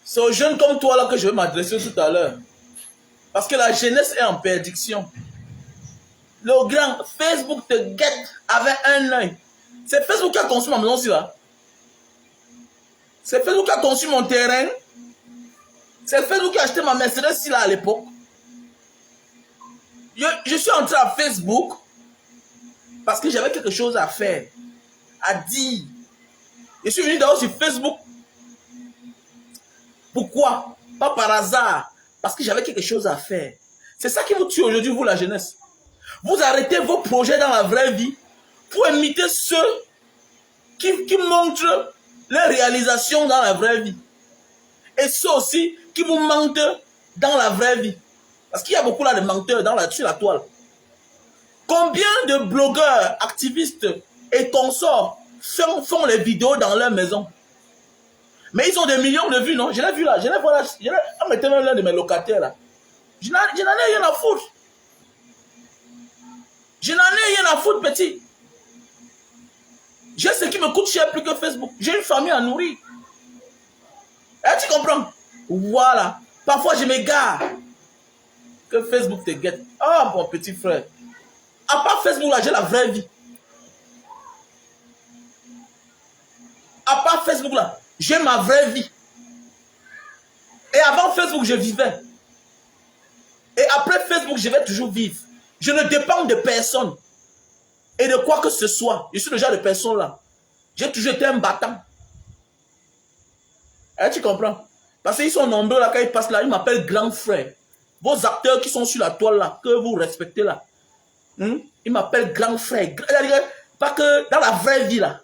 C'est aux jeunes comme toi là que je vais m'adresser tout à l'heure. Parce que la jeunesse est en perdition. Le grand Facebook te guette avec un œil. C'est Facebook qui a conçu ma maison aussi là. C'est Facebook qui a conçu mon terrain. C'est Facebook qui a acheté ma Mercedes ici là à l'époque. Je suis entré à Facebook parce que j'avais quelque chose à faire, à dire. Je suis venu d'abord sur Facebook. Pourquoi? Pas par hasard. Parce que j'avais quelque chose à faire. C'est ça qui vous tue aujourd'hui, vous la jeunesse. Vous arrêtez vos projets dans la vraie vie pour imiter ceux qui montrent leurs réalisations dans la vraie vie. Et ceux aussi qui vous mentent dans la vraie vie. Parce qu'il y a beaucoup là de menteurs sur la toile. Combien de blogueurs, activistes et consorts font les vidéos dans leur maison? Mais ils ont des millions de vues, non? Je l'ai vu là. Je l'ai vu là. On mettait même l'un de mes locataires là. Je n'en ai rien à foutre. Je n'en ai rien à foutre, petit. J'ai ce qui me coûte cher plus que Facebook. J'ai une famille à nourrir. Tu comprends? Voilà. Parfois, je m'égare. Que Facebook te guette. Ah, mon petit frère. À part Facebook, là, j'ai la vraie vie. À part Facebook, là, j'ai ma vraie vie. Et avant Facebook, je vivais. Et après Facebook, je vais toujours vivre. Je ne dépends de personne. Et de quoi que ce soit. Je suis le genre de personne là. J'ai toujours été un battant. Tu comprends? Parce qu'ils sont nombreux là, quand ils passent là, ils m'appellent grand frère. Vos acteurs qui sont sur la toile là, que vous respectez là. Ils m'appellent grand frère. Pas que dans la vraie vie là.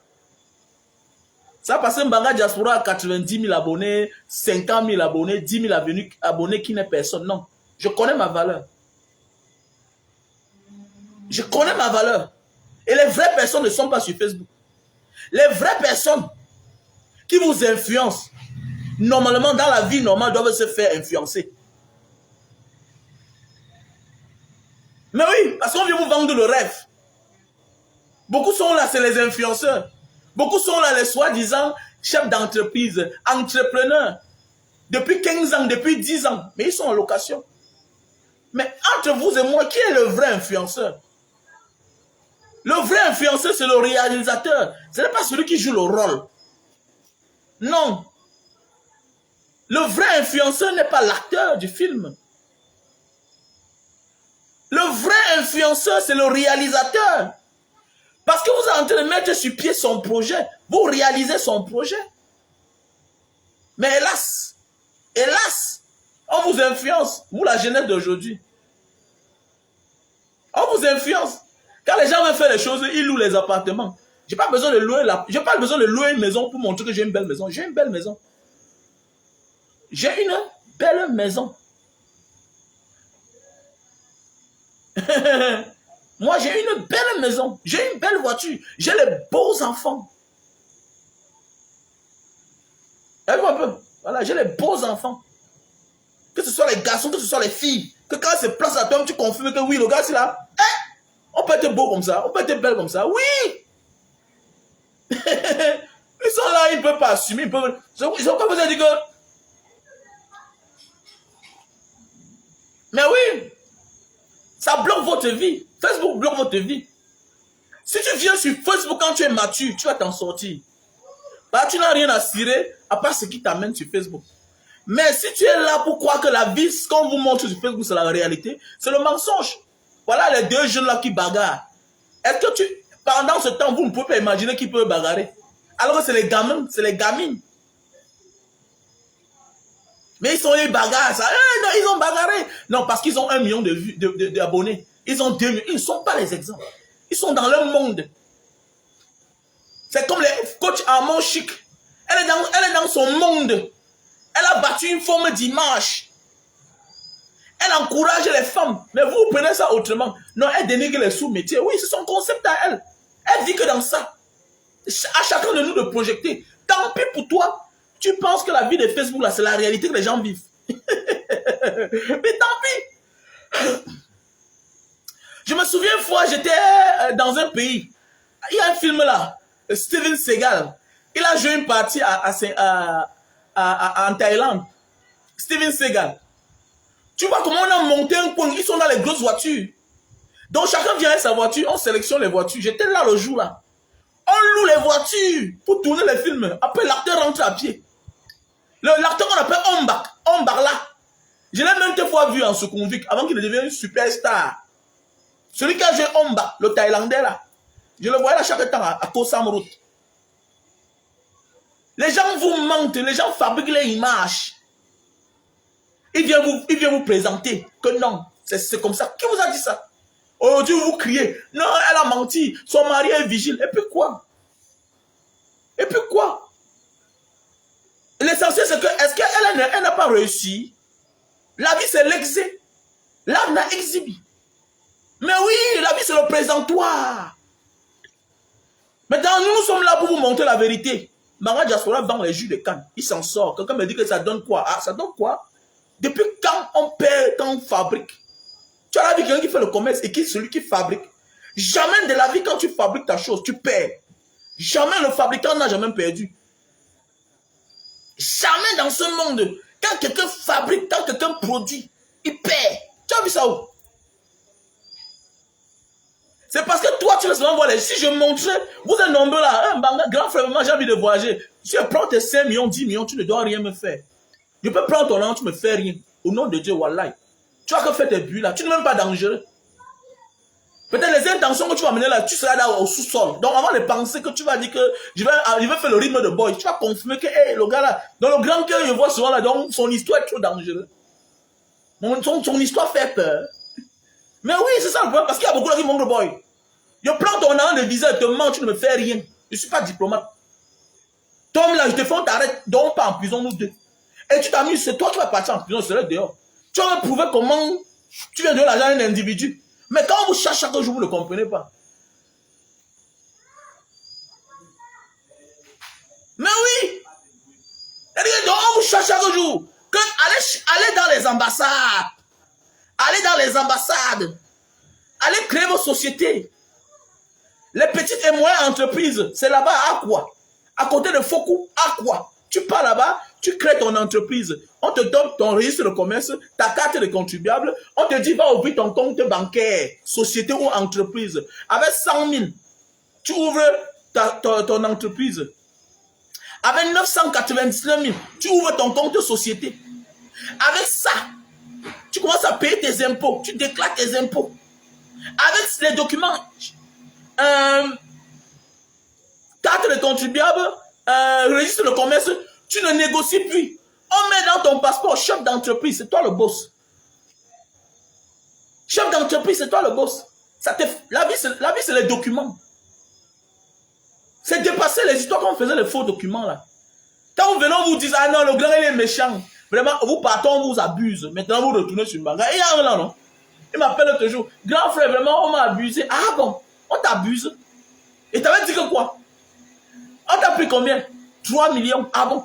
Ça passe un bagage diaspora à 90 000 abonnés, 50 000 abonnés, 10 000 abonnés qui n'est personne. Non. Je connais ma valeur. Je connais ma valeur. Et les vraies personnes ne sont pas sur Facebook. Les vraies personnes qui vous influencent, normalement, dans la vie normale, doivent se faire influencer. Mais oui, parce qu'on vient vous vendre le rêve. Beaucoup sont là, c'est les influenceurs. Beaucoup sont là, les soi-disant chefs d'entreprise, entrepreneurs. Depuis 15 ans, depuis 10 ans. Mais ils sont en location. Mais entre vous et moi, qui est le vrai influenceur? Le vrai influenceur, c'est le réalisateur. Ce n'est pas celui qui joue le rôle. Non. Le vrai influenceur n'est pas l'acteur du film. Le vrai influenceur, c'est le réalisateur. Parce que vous êtes en train de mettre sur pied son projet. Vous réalisez son projet. Mais hélas, on vous influence. Vous, la jeunesse d'aujourd'hui. On vous influence. Quand les gens veulent faire les choses, ils louent les appartements. Je n'ai pas besoin de louer une maison pour montrer que j'ai une belle maison. J'ai une belle maison. J'ai une belle maison. Moi, j'ai une belle maison. J'ai une belle voiture. J'ai les beaux enfants. Aide-moi un peu. Voilà, j'ai les beaux enfants. Que ce soit les garçons, que ce soit les filles. Que quand c'est place à toi, tu confirmes que oui, le gars, c'est là. On peut être beau comme ça. On peut être belle comme ça. Oui. Ils sont là, ils ne peuvent pas assumer. Ils ont pas besoin de dire que... Mais oui. Ça bloque votre vie. Facebook bloque votre vie. Si tu viens sur Facebook quand tu es mature, tu vas t'en sortir. Bah, tu n'as rien à cirer à part ce qui t'amène sur Facebook. Mais si tu es là pour croire que la vie, ce qu'on vous montre sur Facebook, c'est la réalité, c'est le mensonge. Voilà les deux jeunes là qui bagarrent. Est-ce que pendant ce temps, vous ne pouvez pas imaginer qu'ils peuvent bagarrer? Alors que c'est les gamins, c'est les gamines. Mais ils sont les bagarres, ça. Non, ils ont bagarré. Non, parce qu'ils ont 1 million d'abonnés. Ils ont 2 millions. Ils ne sont pas les exemples. Ils sont dans leur monde. C'est comme les coachs Armand Chic. Elle est dans son monde. Elle a battu une forme d'image. Elle encourage les femmes. Mais vous prenez ça autrement. Non, elle dénigre les sous-métiers. Oui, c'est son concept à elle. Elle dit que dans ça. À chacun de nous de projeter. Tant pis pour toi. Tu penses que la vie de Facebook, là, c'est la réalité que les gens vivent. Mais tant pis. Je me souviens une fois, j'étais dans un pays. Il y a un film là. Steven Seagal. Il a joué une partie en Thaïlande. Steven Seagal. Tu vois comment on a monté un point, ils sont dans les grosses voitures. Donc chacun vient avec sa voiture, on sélectionne les voitures. J'étais là le jour là. On loue les voitures pour tourner les films. Après l'acteur rentre à pied. L'acteur qu'on appelle Ombar là. Je l'ai même deux fois vu en Sukhumvit avant qu'il ne devienne une superstar. Celui qui a joué Ombar, le Thaïlandais là. Je le voyais là chaque temps à Koh Sam Road. Les gens vous mentent, les gens fabriquent les images. Il vient vous présenter que non, c'est comme ça. Qui vous a dit ça? Aujourd'hui, vous criez, non, elle a menti, son mari est vigile. Et puis quoi? Et puis quoi? L'essentiel, c'est que, est-ce qu'elle n'a pas réussi? La vie, c'est l'exé. L'âme n'a exhibi. Mais oui, la vie, c'est le présentoir. Maintenant, nous sommes là pour vous montrer la vérité. Mara Diaspora vend les jus de canne. Il s'en sort. Quelqu'un me dit que ça donne quoi? Ah, ça donne quoi? Depuis quand on perd, quand on fabrique? Tu as la vie quelqu'un qui fait le commerce et qui est celui qui fabrique. Jamais de la vie, quand tu fabriques ta chose, tu perds. Jamais le fabricant n'a jamais perdu. Jamais dans ce monde, quand quelqu'un fabrique, quand quelqu'un produit, il perd. Tu as vu ça où? C'est parce que toi, tu veux seulement voir les... Si je montrais, vous êtes nombreux là, grand frère, moi j'ai envie de voyager. Si je prends tes 5 millions, 10 millions, tu ne dois rien me faire. Je peux prendre ton nom, tu me fais rien. Au nom de Dieu, wallahi. Tu vas que faire tes buts là, tu n'es même pas dangereux. Peut-être les intentions que tu vas mener là, tu seras là au sous-sol. Donc avant de penser que tu vas dire que je vais faire le rythme de boy, tu vas confirmer que hey, le gars là, dans le grand cœur, je vois souvent là, donc son histoire est trop dangereuse. Son histoire fait peur. Mais oui, c'est ça le problème, parce qu'il y a beaucoup de gens qui manquent de boy. Je prends ton an de visa et te mens, tu ne me fais rien. Je ne suis pas diplomate. Tom là, je te fais, on t'arrête, donc pas en prison, nous deux. Et tu t'amuses, c'est toi qui vas partir en prison, c'est là dehors. Tu vas me prouver comment tu viens de l'argent d'un individu. Mais quand on vous cherche chaque jour, vous ne comprenez pas. Mais oui! Donc on vous cherche chaque jour. Allez dans les ambassades. Allez dans les ambassades. Allez créer vos sociétés. Les petites et moyennes entreprises, c'est là-bas à quoi? À côté de Fokou, à quoi? Tu pars là-bas, tu crées ton entreprise. On te donne ton registre de commerce, ta carte de contribuable. On te dit, va ouvrir ton compte bancaire, société ou entreprise. Avec 100 000, tu ouvres ton entreprise. Avec 999 000, tu ouvres ton compte société. Avec ça, tu commences à payer tes impôts. Tu déclares tes impôts. Avec les documents, carte de contribuable, registre de commerce, tu ne négocies plus. On met dans ton passeport chef d'entreprise, c'est toi le boss. Chef d'entreprise, c'est toi le boss. La vie, c'est les documents. C'est dépasser les histoires qu'on faisait les faux documents là. Quand on venait, on vous dit, ah non, le grand il est méchant. Vraiment, vous partez, on vous abuse. Maintenant, vous retournez sur le bagage. Il y a un là, non? Il m'appelle toujours. Grand frère, vraiment, on m'a abusé. Ah bon? On t'abuse. Et t'avais dit que quoi? On t'a pris combien? 3 millions. Ah bon?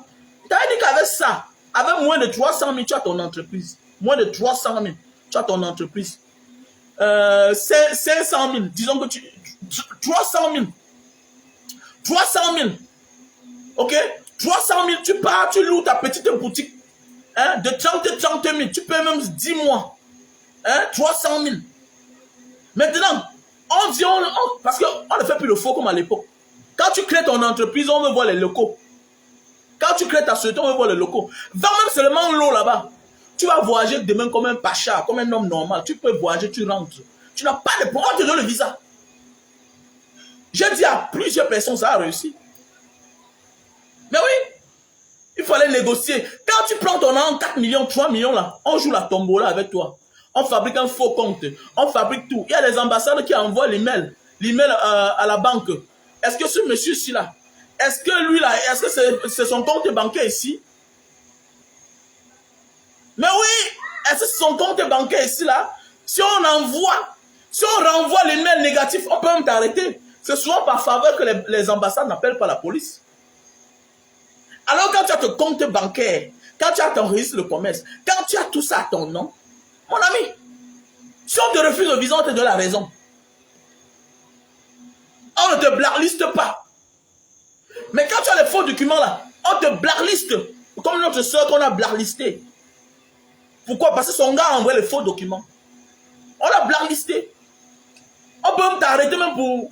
T'avais dit qu'avec ça, avec moins de 300 000, tu as ton entreprise. Moins de 300 000, tu as ton entreprise. 500 000, disons que 300 000. 300 000. Ok? 300 000, tu pars, tu loues ta petite boutique. Hein, de 30 000. Tu peux même 10 mois. Hein, 300 000. Maintenant, on dit, parce qu'on ne fait plus le faux comme à l'époque. Quand tu crées ton entreprise, on veut voir les locaux. Quand tu crées ta société, on veut voir les locaux. Va même seulement l'eau là-bas. Tu vas voyager demain comme un pacha, comme un homme normal. Tu peux voyager, tu rentres. Tu n'as pas de problème, on te donne le visa. J'ai dit à plusieurs personnes, ça a réussi. Mais oui, il fallait négocier. Quand tu prends ton an, 4 millions, 3 millions là, on joue la tombola avec toi. On fabrique un faux compte. On fabrique tout. Il y a des ambassades qui envoient l'email. L'email à la banque. Est-ce que ce monsieur-ci là, est-ce que lui là, est-ce que c'est son compte bancaire ici? Mais oui, est-ce que c'est son compte bancaire ici là? Si on renvoie l'email négatif, on peut même t'arrêter. C'est souvent par faveur que les ambassades n'appellent pas la police. Alors quand tu as ton compte bancaire, quand tu as ton registre de commerce, quand tu as tout ça à ton nom, mon ami, si on te refuse le visa, on te donne la raison. On ne te blackliste pas. Mais quand tu as les faux documents là, on te blackliste. Comme notre soeur qu'on a blacklisté. Pourquoi? Parce que son gars a envoyé les faux documents. On l'a blacklisté. On peut même t'arrêter même pour...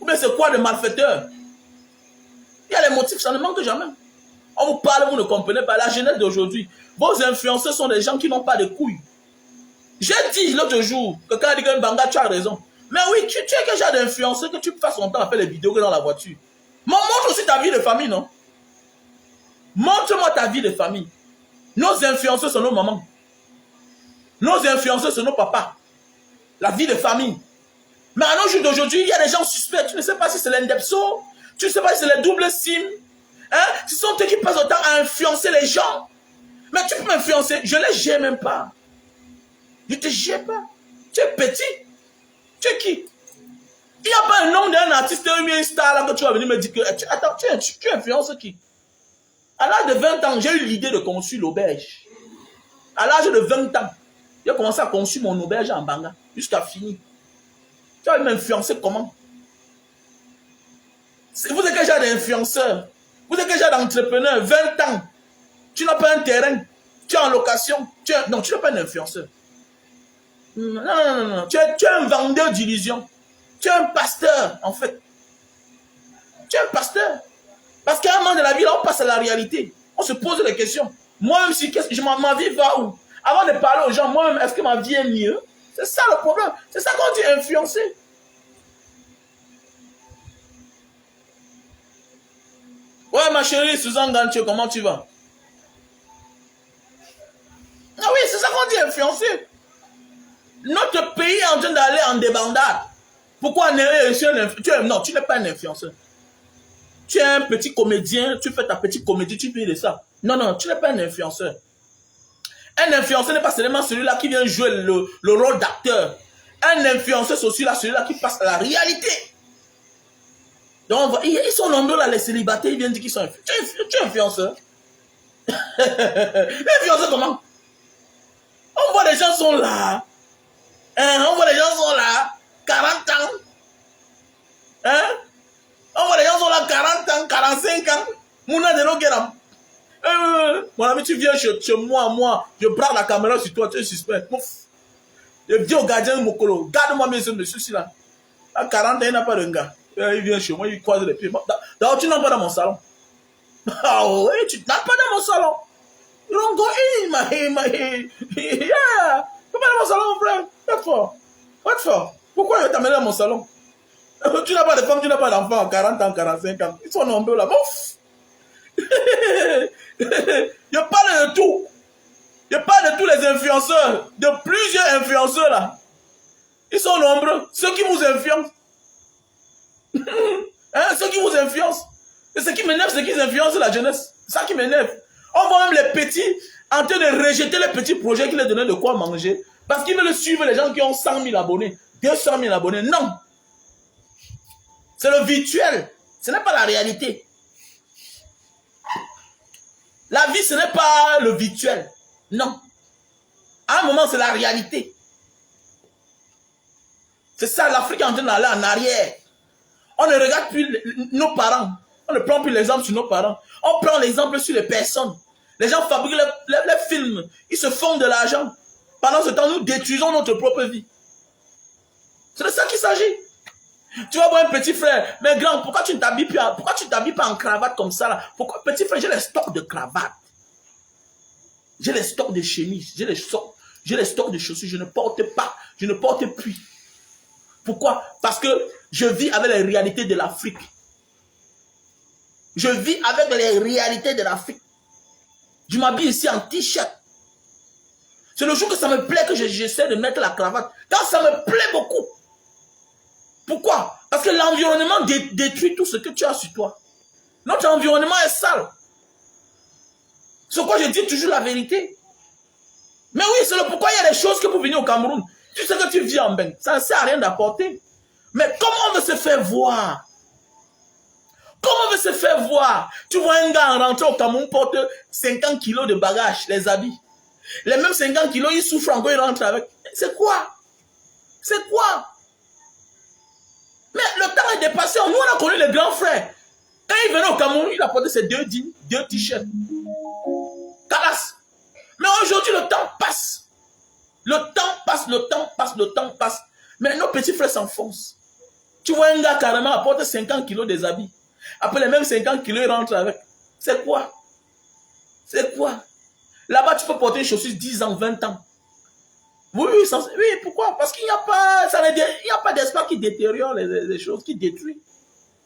Ou bien c'est quoi le malfaiteur? Il y a les motifs, ça ne manque jamais. On vous parle, vous ne comprenez pas. La jeunesse d'aujourd'hui, vos influenceurs sont des gens qui n'ont pas de couilles. J'ai dit l'autre jour que quand il dit que Banga, tu as raison. Mais oui, tu es quel genre d'influenceur que tu passes ton temps à faire les vidéos que dans la voiture? Montre aussi ta vie de famille, non? Montre-moi ta vie de famille. Nos influenceurs sont nos mamans. Nos influenceurs sont nos papas. La vie de famille. Mais à nos jours d'aujourd'hui, il y a des gens suspects. Tu ne sais pas si c'est l'Indepso. Tu ne sais pas si c'est les doubles SIM. Hein? Ce sont eux qui passent le temps à influencer les gens. Mais tu peux m'influencer. Je ne les gère même pas. Je ne te gère pas. Tu es petit. Tu es qui? Il n'y a pas un nom d'un artiste, un star là que tu vas venir me dire que... Attends, tu influences qui? À l'âge de 20 ans, j'ai eu l'idée de construire l'auberge. À l'âge de 20 ans, j'ai commencé à construire mon auberge en Banga. Jusqu'à finir. Tu vas m'influencer comment? Vous êtes quel genre d'influenceur? Vous êtes quel genre d'entrepreneur? 20 ans. Tu n'as pas un terrain. Tu es en location. Non, tu n'es pas un influenceur. Non. Tu es un vendeur d'illusions. Tu es un pasteur, en fait. Tu es un pasteur. Parce qu'à un moment de la vie, là, on passe à la réalité. On se pose des questions. Moi-même, si ma vie va où? Avant de parler aux gens, moi-même, est-ce que ma vie est mieux? C'est ça le problème. C'est ça qu'on dit influencer. Ouais, ma chérie, Suzanne Gantier, comment tu vas? Ah oui, c'est ça qu'on dit influencer. Notre pays est en train d'aller en débandade. Pourquoi non, tu n'es pas un influenceur. Tu es un petit comédien, tu fais ta petite comédie, tu vis de ça. Non, tu n'es pas un influenceur. Un influenceur n'est pas seulement celui-là qui vient jouer le rôle d'acteur. Un influenceur, c'est aussi celui-là qui passe à la réalité. Donc, ils sont nombreux là, les célibataires, ils viennent dire qu'ils sont influenceurs. Tu es influenceur. Influenceur comment? On voit les gens sont là. Hein? On voit les gens sont là. 40 ans. Hein? On voit les gens sont là 40 ans, 45 ans. Mouna de l'Ogueram. Mon ami, tu viens chez moi, je prends la caméra sur toi, tu es suspect. Je dis au gardien de Mokolo, garde-moi bien ce monsieur-ci là. À 40 ans, il n'a pas de gars. Il vient chez moi, il croise les pieds. D'abord, tu n'as pas dans mon salon. Ah oui, tu n'as pas dans mon salon. You don't go in, yeah. Tu n'as pas dans mon salon, mon frère. What for? Pourquoi je t'amène dans mon salon? Tu n'as pas de femme, tu n'as pas d'enfant à 40 ans, 45 ans. Ils sont nombreux là. Bouf. Je parle de tout. Je parle de tous les influenceurs. De plusieurs influenceurs là. Ils sont nombreux. Ceux qui vous influencent. Hein, ceux qui vous influencent. Et ce qui m'énerve, c'est qu'ils influencent la jeunesse. C'est ça qui m'énerve. On voit même les petits en train de rejeter les petits projets qui leur donnaient de quoi manger. Parce qu'ils veulent suivre les gens qui ont 100 000 abonnés. 200 000 abonnés. Non. C'est le virtuel. Ce n'est pas la réalité. La vie, ce n'est pas le virtuel. Non. À un moment, c'est la réalité. C'est ça, l'Afrique est en train d'aller en arrière. On ne regarde plus nos parents. On ne prend plus l'exemple sur nos parents. On prend l'exemple sur les personnes. Les gens fabriquent les films. Ils se font de l'argent. Pendant ce temps, nous détruisons notre propre vie. C'est de ça qu'il s'agit. Tu vas voir un petit frère. Mais grand, pourquoi tu ne t'habilles pas en cravate comme ça là? Pourquoi, petit frère, j'ai les stocks de cravates. J'ai les stocks de chemises. J'ai les stocks de chaussures. Je ne porte pas. Je ne porte plus. Pourquoi? Parce que je vis avec les réalités de l'Afrique. Je vis avec les réalités de l'Afrique. Je m'habille ici en t-shirt. C'est le jour que ça me plaît que j'essaie de mettre la cravate. Quand ça me plaît beaucoup. Pourquoi? Parce que l'environnement détruit tout ce que tu as sur toi. Notre environnement est sale. C'est pourquoi je dis toujours la vérité. Mais oui, c'est le pourquoi il y a des choses que pour venir au Cameroun. Tu sais que tu vis en Beng. Ça ne sert à rien d'apporter. Mais comment on veut se faire voir? Comment on veut se faire voir? Tu vois un gars en rentrant au Cameroun porte 50 kilos de bagages, les habits. Les mêmes 50 kilos, il souffre encore, il rentre avec. C'est quoi? C'est quoi? Mais le temps est dépassé. Nous, on a connu les grands frères. Quand il venait au Cameroun, il apportait ses deux jeans, deux t-shirts. Calas. Mais aujourd'hui, le temps passe. Le temps passe, le temps passe, le temps passe. Mais nos petits frères s'enfoncent. Tu vois un gars carrément apporter 50 kilos des habits. Après les mêmes 50 kilos, il rentre avec. C'est quoi? C'est quoi? Là-bas, tu peux porter une chaussure 10 ans, 20 ans. Oui, oui, pourquoi? Parce qu'il n'y a pas, il n'y a pas d'espace qui détériore les choses, qui détruit.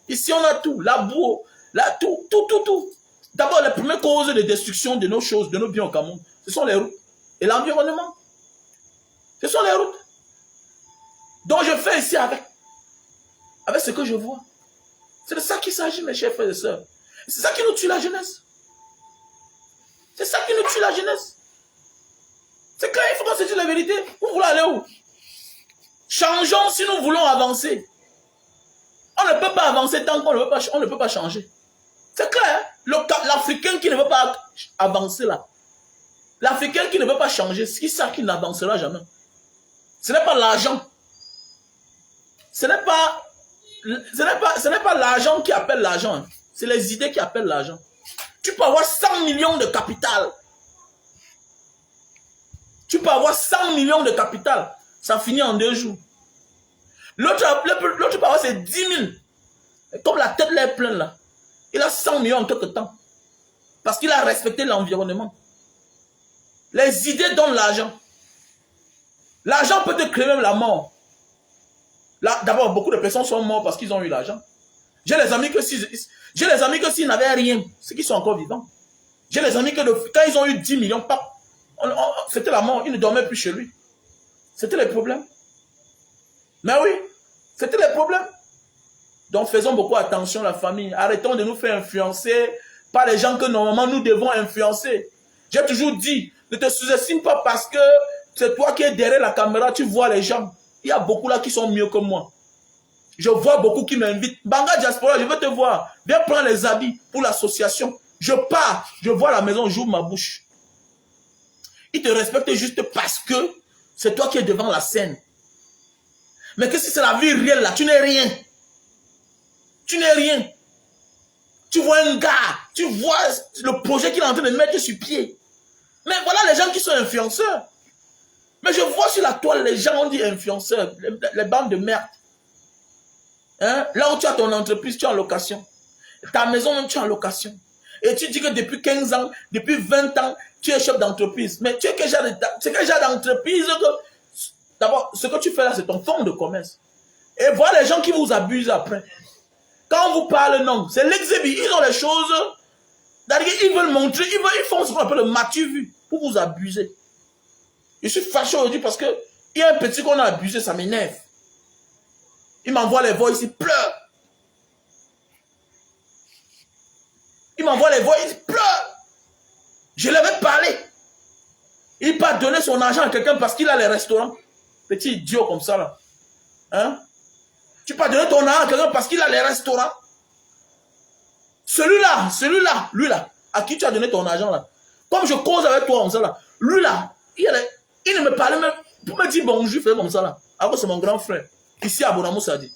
Ici, on a tout. La boue, tout. D'abord, les premières causes de destruction de nos choses, de nos biens au Cameroun, ce sont les routes et l'environnement. Ce sont les routes. Donc, je fais ici avec ce que je vois. C'est de ça qu'il s'agit, mes chers frères et sœurs. C'est ça qui nous tue la jeunesse. C'est ça qui nous tue la jeunesse. C'est clair, il faut qu'on se dise la vérité. Vous voulez aller où? Changeons si nous voulons avancer. On ne peut pas avancer tant qu'on ne peut pas changer. C'est clair. L'Africain qui ne veut pas avancer là. L'Africain qui ne veut pas changer, c'est ça qui n'avancera jamais. Ce n'est pas l'argent. Ce n'est pas l'argent qui appelle l'argent. C'est les idées qui appellent l'argent. Tu peux avoir 100 millions de capital. Tu peux avoir 100 millions de capital. Ça finit en 2 jours. L'autre peut avoir c'est 10 000. Comme la tête là est pleine là. Il a 100 millions en quelque temps. Parce qu'il a respecté l'environnement. Les idées donnent l'argent. L'argent peut te créer même la mort. D'abord, beaucoup de personnes sont mortes parce qu'ils ont eu l'argent. J'ai les amis que s'ils n'avaient rien, c'est qu'ils sont encore vivants. J'ai les amis que quand ils ont eu 10 millions, c'était la mort. Ils ne dormaient plus chez lui. C'était les problèmes. Mais oui, c'était les problèmes. Donc faisons beaucoup attention la famille. Arrêtons de nous faire influencer par les gens que normalement nous devons influencer. J'ai toujours dit, ne te sous-estime pas parce que c'est toi qui es derrière la caméra, tu vois les gens. Il y a beaucoup là qui sont mieux que moi. Je vois beaucoup qui m'invitent. Banga Diaspora, je veux te voir. Viens prendre les habits pour l'association. Je pars, je vois la maison, j'ouvre ma bouche. Ils te respectent juste parce que c'est toi qui es devant la scène. Mais que si c'est la vie réelle là, tu n'es rien. Tu n'es rien. Tu vois un gars, tu vois le projet qu'il est en train de mettre sur pied. Mais voilà les gens qui sont influenceurs. Mais je vois sur la toile, les gens ont dit influenceurs, les bandes de merde. Hein? Là où tu as ton entreprise, tu es en location. Ta maison même, tu es en location. Et tu dis que depuis 15 ans, depuis 20 ans, tu es chef d'entreprise. Mais tu es quel genre d'entreprise que... D'abord, ce que tu fais là, c'est ton fonds de commerce. Et voilà les gens qui vous abusent après. Quand on vous parle, non, c'est l'exhibit. Ils ont les choses. Ils veulent montrer, ils font ce qu'on appelle le matu-vu pour vous abuser. Je suis fâché aujourd'hui parce que il y a un petit qu'on a abusé, ça m'énerve. Il m'envoie les voix, il pleure. Il m'envoie les voix, il pleure. Je l'avais parlé. Il pas donner son argent à quelqu'un parce qu'il a les restaurants. Petit idiot comme ça là. Hein? Tu peux donner ton argent à quelqu'un parce qu'il a les restaurants. Celui-là, lui là, à qui tu as donné ton argent là. Comme je cause avec toi comme ça là. Lui là, il ne me parlait même pour me dire bonjour, il fait comme ça là. Alors c'est mon grand frère. Ici à Bonamou Sadi.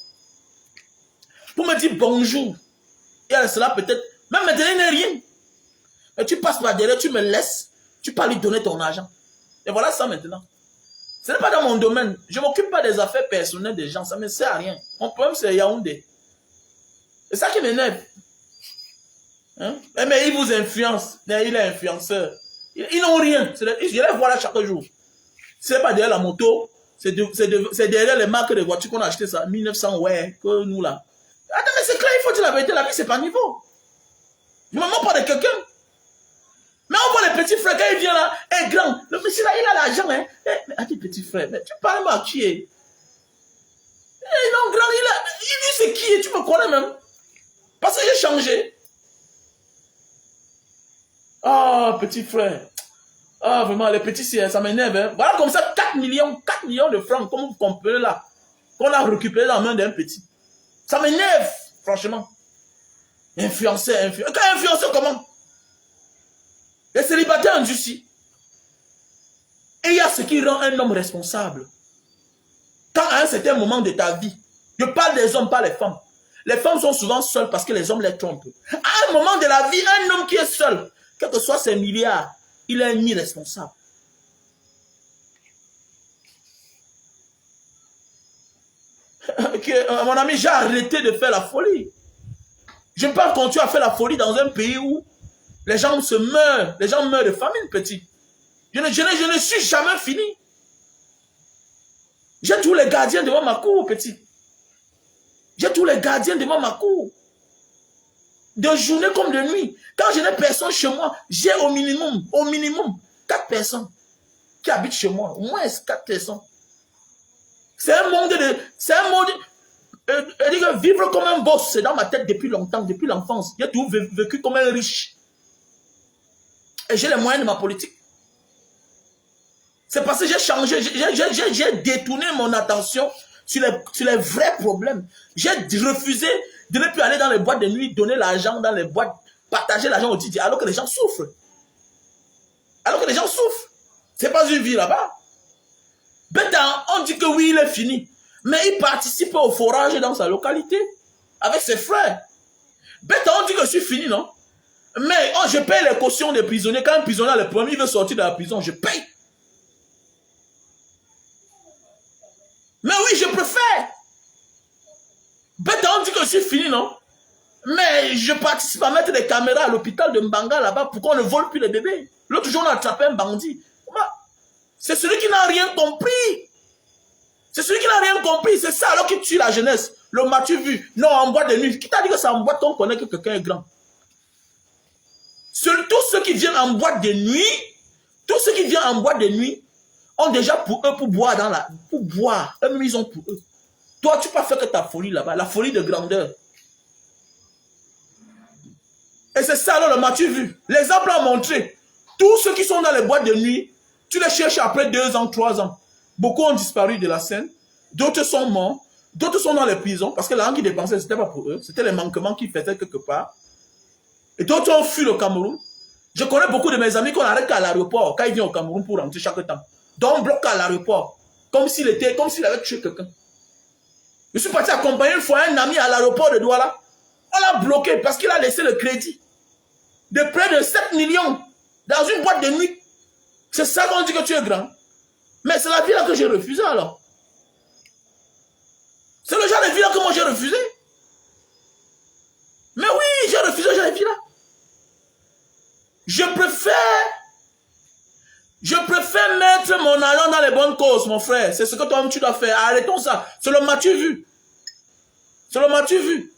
Pour me dire bonjour. Et cela peut-être. Même maintenant il n'est rien. Et tu passes par derrière, tu me laisses. Tu peux lui donner ton argent. Et voilà ça maintenant. Ce n'est pas dans mon domaine. Je ne m'occupe pas des affaires personnelles des gens. Ça ne me sert à rien. Mon problème, c'est Yaoundé. C'est ça qui m'énerve. Hein? Mais ils vous influencent. Il est influenceur. Ils n'ont rien. Je les vois là chaque jour. Ce n'est pas derrière la moto. C'est derrière les marques de voitures qu'on a acheté ça. 1900, ouais, que nous là. Attends, mais c'est clair, il faut dire la vérité. La vie, c'est pas niveau. Je ne me moque pas de quelqu'un. Mais on voit les petits frères, quand il vient là, grand, le monsieur là, il a l'argent, hein. Mais attends, petit frère, mais tu parles moi à qui est? Non, grand, il dit c'est qui est, tu me connais même. Parce que j'ai changé. Ah, petit frère. Ah, vraiment, les petits, ça m'énerve, hein. Voilà comme ça, 4 millions de francs, comme vous comprenez là, qu'on a récupéré dans la main d'un petit. Ça m'énerve, franchement. Influenceur. Quand influenceur, comment? Les célibataires endurcis. Et il y a ce qui rend un homme responsable. Quand à un certain moment de ta vie, je parle des hommes, pas les femmes. Les femmes sont souvent seules parce que les hommes les trompent. À un moment de la vie, un homme qui est seul, quel que soit ses milliards, Il est un irresponsable. Mon ami, j'ai arrêté de faire la folie. Je ne peux pas continuer à faire la folie dans un pays où les gens se meurent. Les gens meurent de famine, petit. Je ne suis jamais fini. J'ai tous les gardiens devant ma cour, petit. J'ai tous les gardiens devant ma cour. De journée comme de nuit. Quand je n'ai personne chez moi, j'ai au minimum 4 personnes qui habitent chez moi. Au moins 4 personnes. C'est un monde de... C'est un monde... vivre comme un boss, c'est dans ma tête depuis longtemps, depuis l'enfance. J'ai tout vécu comme un riche. Et j'ai les moyens de ma politique. C'est parce que j'ai changé, j'ai détourné mon attention sur les vrais problèmes. J'ai refusé de ne plus aller dans les boîtes de nuit, donner l'argent dans les boîtes, partager l'argent au Didier, alors que les gens souffrent. Alors que les gens souffrent. C'est pas une vie là-bas. Bêta, on dit que oui, il est fini. Mais il participe au forage dans sa localité, avec ses frères. Bêta, on dit que je suis fini, non? Mais je paye les cautions des prisonniers. Quand un prisonnier a le premier, il veut sortir de la prison, je paye. Mais oui, je préfère. Bêta, on dit que je suis fini, non? Mais je participe à mettre des caméras à l'hôpital de Mbanga là-bas pour qu'on ne vole plus les bébés. L'autre jour, on a attrapé un bandit. C'est celui qui n'a rien compris. C'est celui qui n'a rien compris. C'est ça alors qu'il tue la jeunesse. Le m'as-tu vu? Non, en boîte de nuit. Qui t'a dit que c'est en boîte qu'on connaît que quelqu'un est grand? Tous ceux qui viennent en boîte de nuit, tous ceux qui viennent en boîte de nuit, ont déjà pour eux pour boire dans la... Pour boire. Eux-mêmes, ils ont pour eux. Toi, tu peux pas faire que ta folie là-bas. La folie de grandeur. Et c'est ça alors le m'as-tu vu? L'exemple a montré. Tous ceux qui sont dans les boîtes de nuit, tu les cherches après 2 ans, 3 ans. Beaucoup ont disparu de la scène. D'autres sont morts. D'autres sont dans les prisons. Parce que l'argent qu'ils dépensaient, ce n'était pas pour eux. C'était les manquements qu'ils faisaient quelque part. Et d'autres ont fui le Cameroun. Je connais beaucoup de mes amis qu'on arrête à l'aéroport quand ils viennent au Cameroun pour rentrer chaque temps. Donc on bloque à l'aéroport. Comme s'il avait tué quelqu'un. Je suis parti accompagner une fois un ami à l'aéroport de Douala. On l'a bloqué parce qu'il a laissé le crédit de près de 7 millions dans une boîte de nuit. C'est ça qu'on dit que tu es grand. Mais c'est la vie là que j'ai refusé alors. C'est le genre de vie là que moi j'ai refusé. Mais oui, j'ai refusé ce genre de vie là. Je préfère mettre mon argent dans les bonnes causes, mon frère. C'est ce que toi tu dois faire. Arrêtons ça. C'est le m'as-tu vu. C'est le m'as-tu vu.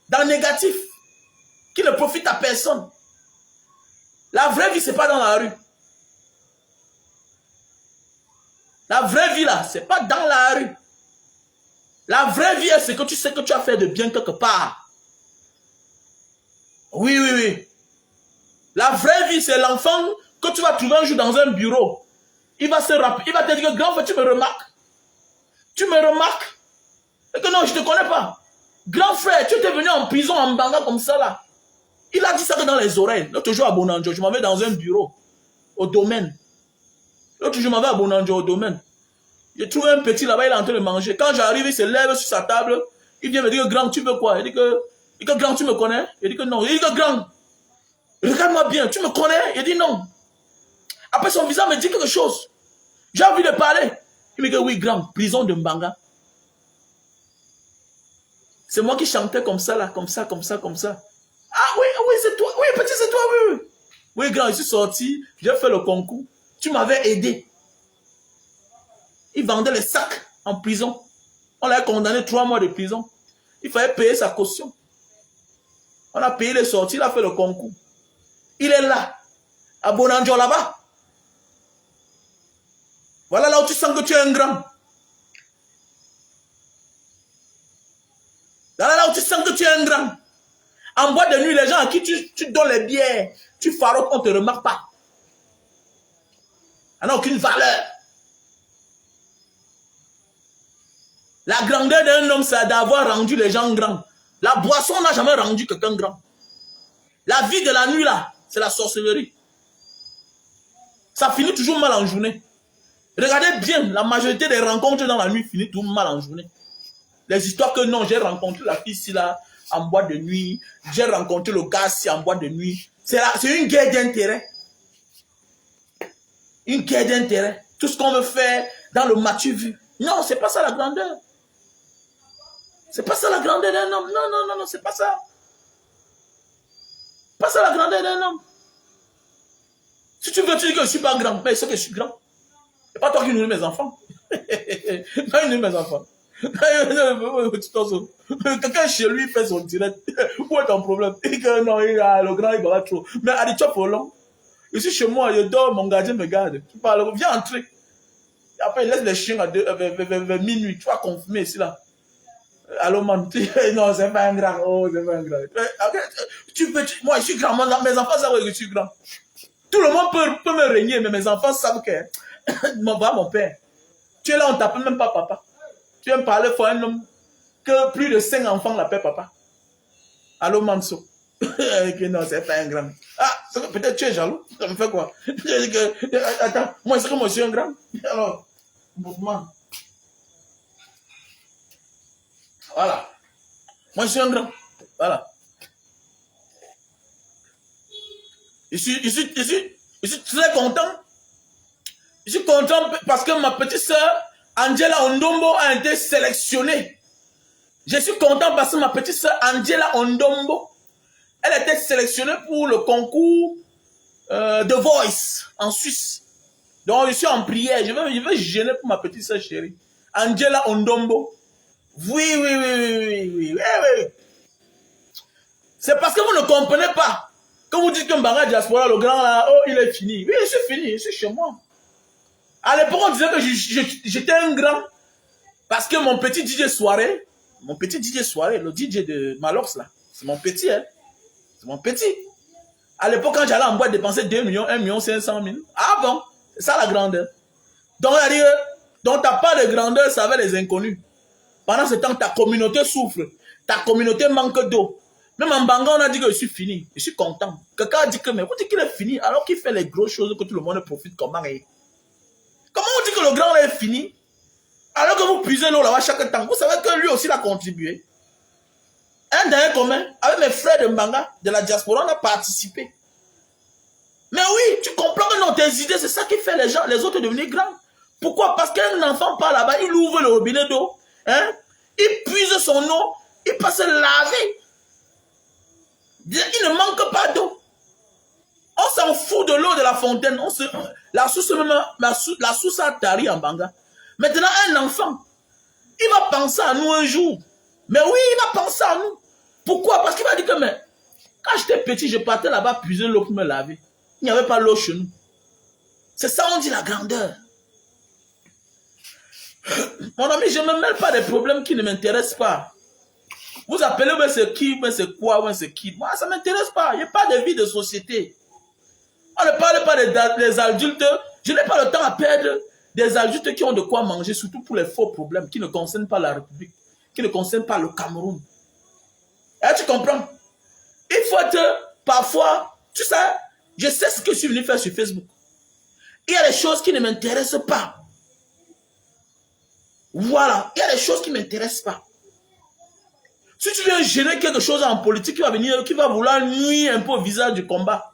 Dans le négatif. Qui ne profite à personne. La vraie vie, c'est pas dans la rue. La vraie vie là, c'est pas dans la rue. La vraie vie, c'est que tu sais que tu as fait de bien quelque part. Oui, oui, oui. La vraie vie, c'est l'enfant que tu vas trouver un jour dans un bureau. Il va te dire que grand frère, tu me remarques. Tu me remarques. Et que non, je ne te connais pas. Grand frère, tu étais venu en prison en Mbanga comme ça là. Il a dit ça que dans les oreilles. L'autre jour à Bonanjo, je m'en vais dans un bureau. Au domaine. L'autre jour, je m'en vais à Bonanjo au domaine. J'ai trouvé un petit là-bas, il est en train de manger. Quand j'arrive, il se lève sur sa table. Il vient me dire, grand, tu veux quoi? Il dit que grand, tu me connais? Il dit que non. Il dit que grand, regarde-moi bien, tu me connais? Il dit non. Après, son visage me dit quelque chose. J'ai envie de parler. Il me dit oui, grand, prison de Mbanga. C'est moi qui chantais comme ça, là, comme ça, comme ça, comme ça. Ah oui, oui, c'est toi. Oui, petit, c'est toi, oui, oui. Oui, grand, je suis sorti, j'ai fait le concours. Tu m'avais aidé. Il vendait les sacs en prison. On l'a condamné 3 mois de prison. Il fallait payer sa caution. On a payé les sorties, il a fait le concours. Il est là, à Bonanjo là-bas. Voilà là où tu sens que tu es un grand. Là où tu sens que tu es un grand. En boîte de nuit, les gens à qui tu donnes les bières, tu faroques, on ne te remarque pas. Ça n'a aucune valeur. La grandeur d'un homme, c'est d'avoir rendu les gens grands. La boisson n'a jamais rendu quelqu'un grand. La vie de la nuit, là, c'est la sorcellerie. Ça finit toujours mal en journée. Regardez bien, la majorité des rencontres dans la nuit finissent toujours mal en journée. Les histoires que non, j'ai rencontré la fille ici, là, en boîte de nuit. J'ai rencontré le gars ici en boîte de nuit. C'est une guerre d'intérêt. une guerre d'intérêt. Tout ce qu'on veut faire dans le matu vu. Non, c'est pas ça la grandeur. C'est pas ça la grandeur d'un homme. Non, non, non, non, c'est pas ça. Pas ça la grandeur d'un homme. Si tu veux, tu dis que je suis pas grand. Mais c'est que je suis grand. C'est pas toi qui nourris mes enfants. Quand il nourrit mes enfants. Quelqu'un chez lui fait son direct. Où est ton problème? Il dit que non, le grand, il va trop. Mais à des pour long. Je suis chez moi, je dors, mon gardien me garde. Tu parles, viens entrer. Et après, il laisse les chiens vers minuit. Tu vas confirmer ici là. Allô, man. Non, c'est pas un grand. Oh, c'est pas un grand. Moi, je suis grand. Mes enfants savent que je suis grand. Tout le monde peut me régner, mais mes enfants savent que mon père. Tu es là, on ne t'appelle même pas papa. Tu viens me parler pour un homme que plus de 5 enfants l'appellent papa. Allô, Manso. Non, c'est pas un grand. Ah, peut-être tu es jaloux. Ça me fait quoi? Attends, moi, est-ce que moi je suis un grand? Alors, mouvement. Voilà. Moi, je suis un grand. Voilà. Je suis très content. Je suis content parce que ma petite soeur, Angela Ondombo, a été sélectionnée. Je suis content parce que ma petite soeur, Angela Ondombo, elle a été sélectionnée pour le concours de Voice en Suisse. Donc, je suis en prière. Je veux gêner pour ma petite soeur chérie. Angela Ondombo. Oui, oui, oui, oui, oui, oui, oui, oui. C'est parce que vous ne comprenez pas. Quand vous dites que Mbanga Diaspora, le grand là, oh, il est fini. Oui, je suis fini, je suis chez moi. À l'époque, on disait que j'étais un grand. Parce que mon petit DJ soirée, le DJ de Malox là, c'est mon petit, hein. C'est mon petit. À l'époque, quand j'allais en boîte dépenser 2 millions, 1 million 500 000. Ah bon, c'est ça la grandeur. Donc ta part de grandeur, ça avait les inconnus. Pendant ce temps, ta communauté souffre. Ta communauté manque d'eau. Même en Banga, on a dit que je suis fini. Je suis content. Quelqu'un a dit que, mais vous dites qu'il est fini alors qu'il fait les grosses choses que tout le monde profite. Comment on dit que le grand est fini alors que vous puisez l'eau là-bas chaque temps? Vous savez que lui aussi a contribué. Un dernier commun, avec mes frères de Mbanga, de la diaspora, on a participé. Mais oui, tu comprends que non, tes idées, c'est ça qui fait les autres devenir grands. Pourquoi? Parce qu'un enfant part là-bas, il ouvre le robinet d'eau, hein? Il puise son eau, il passe laver. Il ne manque pas d'eau. On s'en fout de l'eau de la fontaine. La source a tari en Banga. Maintenant, un enfant, il va penser à nous un jour. Mais oui, il va penser à nous. Pourquoi? Parce qu'il va dire que, mais, quand j'étais petit, je partais là-bas puiser l'eau pour me laver. Il n'y avait pas l'eau chez nous. C'est ça, on dit la grandeur. Mon ami, je ne me mêle pas des problèmes qui ne m'intéressent pas. Vous appelez, mais c'est qui, mais c'est quoi, mais c'est qui. Moi, ça ne m'intéresse pas. Il n'y a pas de vie de société. On ne parle pas des adultes. Je n'ai pas le temps à perdre des adultes qui ont de quoi manger, surtout pour les faux problèmes qui ne concernent pas la République, qui ne concernent pas le Cameroun. Et tu comprends? Il faut être, parfois, tu sais, je sais ce que je suis venu faire sur Facebook. Il y a des choses qui ne m'intéressent pas. Voilà, il y a des choses qui ne m'intéressent pas. Si tu viens gêner quelque chose en politique qui va vouloir nuire un peu au visage du combat,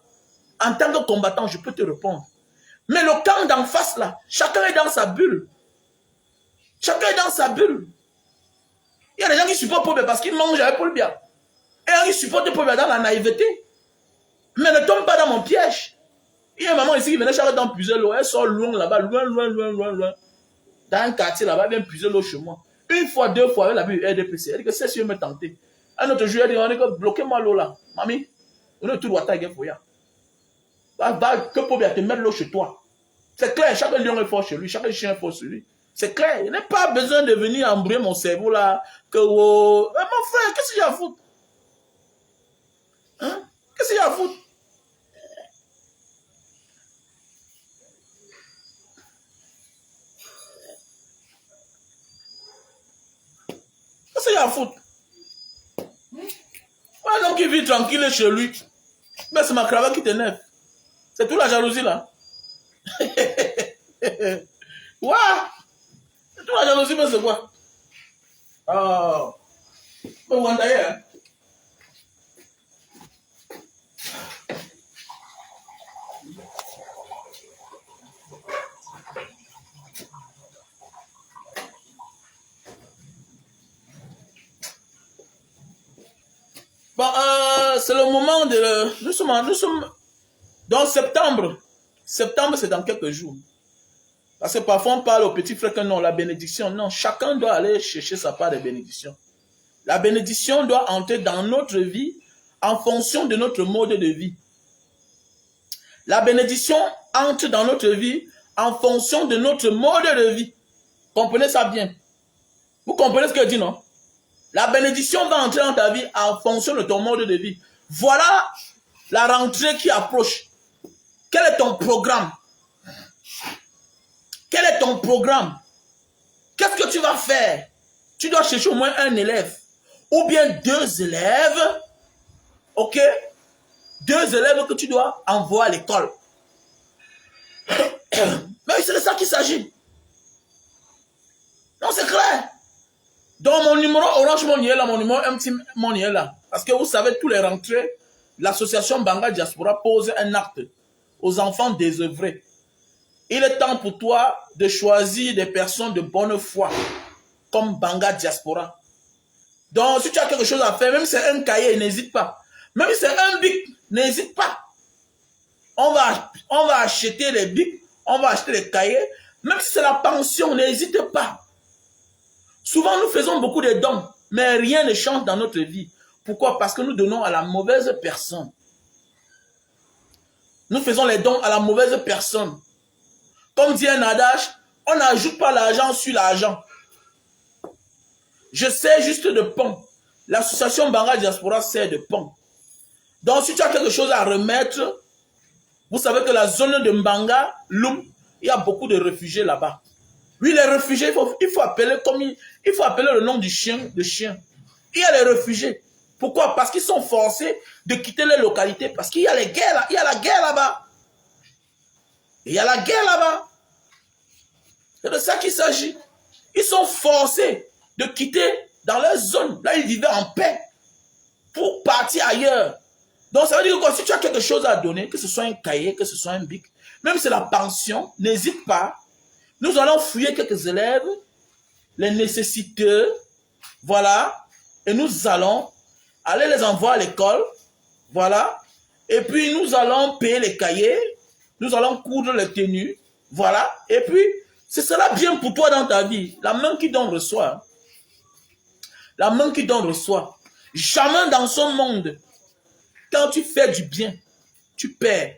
en tant que combattant, je peux te répondre. Mais le camp d'en face là, chacun est dans sa bulle. Chacun est dans sa bulle. Il y a des gens qui supportent Paul Biya parce qu'ils mangent avec Paul Biya. Et il y a qui supportent Paul Biya dans la naïveté. Mais ne tombe pas dans mon piège. Il y a une maman ici qui venait chaque temps puiser l'eau. Elle sort loin là-bas, loin. Dans un quartier là-bas, elle vient puiser l'eau chez moi. Une fois, 2 fois, elle a vu RDPC. Elle dit que c'est si je me tenter. Un autre jour, elle dit, on dit que bloquez-moi l'eau là. Mamie, on est tout droit à guerre pour ya. Que Paul Biya te mettre l'eau chez toi. C'est clair, chaque lion est fort chez lui, chaque chien est fort chez lui. C'est clair, il n'y a pas besoin de venir embrouiller mon cerveau là. Que, mon frère, qu'est-ce qu'il y a à foutre? Hein? Qu'est-ce qu'il y a à foutre? Qu'est-ce qu'il y a à foutre? Ouais, donc il vit tranquille chez lui. Mais c'est ma cravate qui t'énerve. C'est toute la jalousie là. Ouais. C'est toute la jalousie, mais c'est quoi? Oh. Mais Wanda, hein? Bon, c'est le moment de... Nous sommes dans septembre. Septembre, c'est dans quelques jours. Parce que parfois, on parle aux petits frères que non, la bénédiction, non. Chacun doit aller chercher sa part de bénédiction. La bénédiction doit entrer dans notre vie en fonction de notre mode de vie. La bénédiction entre dans notre vie en fonction de notre mode de vie. Comprenez ça bien. Vous comprenez ce que je dis, non? La bénédiction va entrer dans ta vie en fonction de ton mode de vie. Voilà la rentrée qui approche. Quel est ton programme? Quel est ton programme? Qu'est-ce que tu vas faire? Tu dois chercher au moins un élève. Ou bien 2 élèves. Ok? 2 élèves que tu dois envoyer à l'école. Mais c'est de ça qu'il s'agit. Non, c'est clair. Donc, mon numéro Orange Money est là, mon numéro MTN Money est là. Parce que vous savez, tous les rentrées, l'association Banga Diaspora pose un acte aux enfants désœuvrés. Il est temps pour toi de choisir des personnes de bonne foi, comme Banga Diaspora. Donc, si tu as quelque chose à faire, même si c'est un cahier, n'hésite pas. Même si c'est un bic, n'hésite pas. On va acheter les bics, on va acheter les cahiers. Même si c'est la pension, n'hésite pas. Souvent, nous faisons beaucoup de dons, mais rien ne change dans notre vie. Pourquoi? Parce que nous donnons à la mauvaise personne. Nous faisons les dons à la mauvaise personne. Comme dit un adage, on n'ajoute pas l'argent sur l'argent. Je sers juste de pont. L'association Banga Diaspora sert de pont. Donc, si tu as quelque chose à remettre, vous savez que la zone de Mbanga, Loum, il y a beaucoup de réfugiés là-bas. Oui, les réfugiés, il faut appeler le nom du chien, de chien. Il y a les réfugiés. Pourquoi? Parce qu'ils sont forcés de quitter les localités. Parce qu'il y a les guerres là. Il y a la guerre là-bas. Il y a la guerre là-bas. C'est de ça qu'il s'agit. Ils sont forcés de quitter dans leur zone. Là, ils vivaient en paix. Pour partir ailleurs. Donc, ça veut dire que si tu as quelque chose à donner, que ce soit un cahier, que ce soit un bic, même si c'est la pension, n'hésite pas. Nous allons fouiller quelques élèves, les nécessiteux, voilà, et nous allons aller les envoyer à l'école, voilà, et puis nous allons payer les cahiers, nous allons coudre les tenues, voilà, et puis ce sera bien pour toi dans ta vie. La main qui donne reçoit. La main qui donne reçoit. Jamais dans ce monde, quand tu fais du bien, tu perds.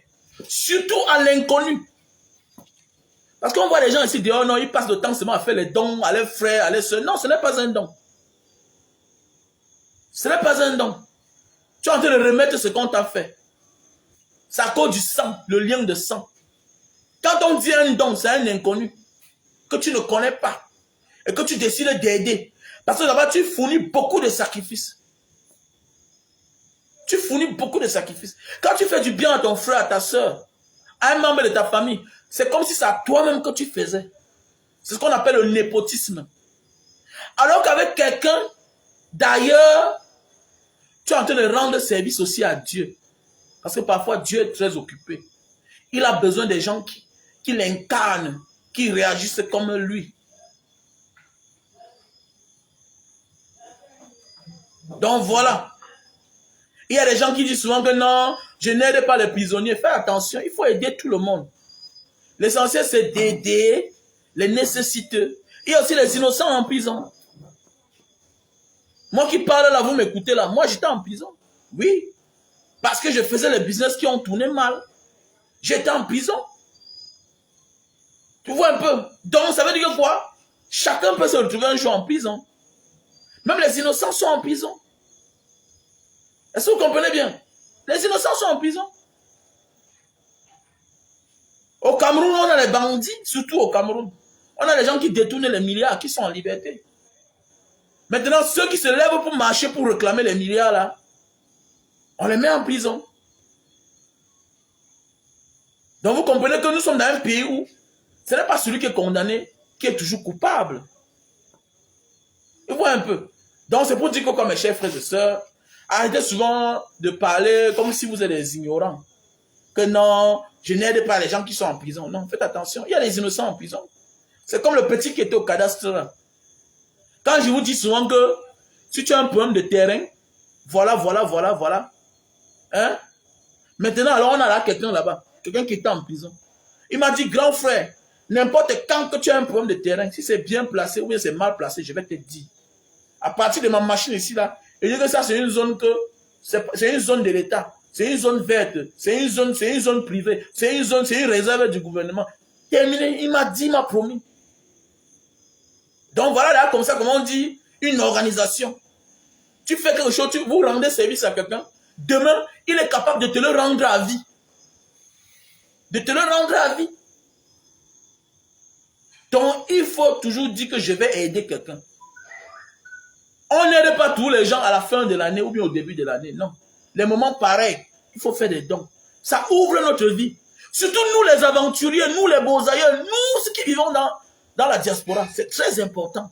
Surtout à l'inconnu. Parce qu'on voit les gens ici dire, oh non, ils passent le temps seulement à faire les dons à leurs frères, à leurs soeurs. Non, ce n'est pas un don. Ce n'est pas un don. Tu es en train de remettre ce qu'on t'a fait. C'est à cause du sang, le lien de sang. Quand on dit un don, c'est un inconnu que tu ne connais pas et que tu décides d'aider. Parce que là-bas, tu fournis beaucoup de sacrifices. Tu fournis beaucoup de sacrifices. Quand tu fais du bien à ton frère, à ta soeur, à un membre de ta famille, c'est comme si c'est à toi-même que tu faisais. C'est ce qu'on appelle le népotisme. Alors qu'avec quelqu'un d'ailleurs, tu es en train de rendre service aussi à Dieu. Parce que parfois, Dieu est très occupé. Il a besoin des gens qui l'incarnent, qui réagissent comme lui. Donc voilà. Il y a des gens qui disent souvent que non, je n'aide pas les prisonniers. Fais attention, il faut aider tout le monde. L'essentiel, c'est d'aider les nécessiteux. Il y a aussi les innocents en prison. Moi qui parle là, vous m'écoutez là, moi j'étais en prison. Oui. Parce que je faisais les business qui ont tourné mal. J'étais en prison. Tu vois un peu? Donc ça veut dire quoi? Chacun peut se retrouver un jour en prison. Même les innocents sont en prison. Est-ce que vous comprenez bien? Les innocents sont en prison. Au Cameroun, on a les bandits, surtout au Cameroun. On a les gens qui détournent les milliards, qui sont en liberté. Maintenant, ceux qui se lèvent pour marcher, pour réclamer les milliards, là, on les met en prison. Donc vous comprenez que nous sommes dans un pays où ce n'est pas celui qui est condamné qui est toujours coupable. Vous voyez un peu. Donc c'est pour dire que, comme mes chers frères et sœurs, arrêtez souvent de parler comme si vous êtes des ignorants. Que non, je n'aide pas les gens qui sont en prison. Non, faites attention. Il y a des innocents en prison. C'est comme le petit qui était au cadastre là. Quand je vous dis souvent que si tu as un problème de terrain, Voilà, voilà, voilà, voilà. Hein? Maintenant, alors on a là quelqu'un là-bas, quelqu'un qui est en prison. Il m'a dit, grand frère, n'importe quand que tu as un problème de terrain, si c'est bien placé ou bien c'est mal placé, je vais te dire. À partir de ma machine ici, là, il dit que ça, c'est une zone que, c'est une zone de l'État, c'est une zone verte, c'est une zone privée, c'est une réserve du gouvernement. Terminé, il m'a dit, il m'a promis. Donc voilà, là, comme ça, comment on dit, une organisation. Tu fais quelque chose, vous rendez service à quelqu'un, demain, il est capable de te le rendre à vie. De te le rendre à vie. Donc, il faut toujours dire que je vais aider quelqu'un. On n'aide pas tous les gens à la fin de l'année ou bien au début de l'année, non. Les moments pareils, il faut faire des dons. Ça ouvre notre vie. Surtout nous les aventuriers, nous les beaux ailleurs, nous ceux qui vivons dans la diaspora, c'est très important.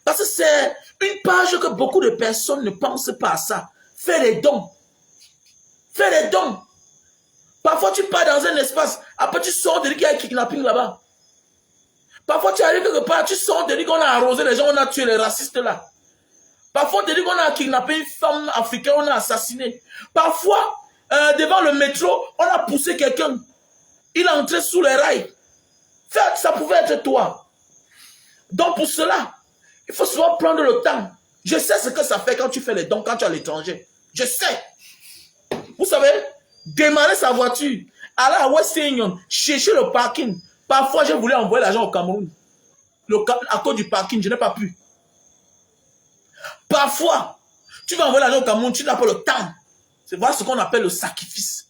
Parce que c'est une page que beaucoup de personnes ne pensent pas à ça. Fais des dons. Fais des dons. Parfois tu pars dans un espace, après tu sors de dire qu'il y a un kidnapping là-bas. Parfois tu arrives quelque part, tu sors de dire qu'on a arrosé les gens, on a tué les racistes là. Parfois on te dit qu'on a kidnappé une femme africaine, on a assassiné. Parfois, devant le métro, on a poussé quelqu'un. Il est entré sous les rails. Ça pouvait être toi. Donc pour cela, il faut souvent prendre le temps. Je sais ce que ça fait quand tu fais les dons, quand tu es à l'étranger. Je sais. Vous savez, démarrer sa voiture, aller à West Union, chercher le parking. Parfois, je voulais envoyer l'argent au Cameroun. À cause du parking, je n'ai pas pu. Parfois, tu vas envoyer l'argent au Cameroun, tu n'as pas le temps. C'est voilà ce qu'on appelle le sacrifice.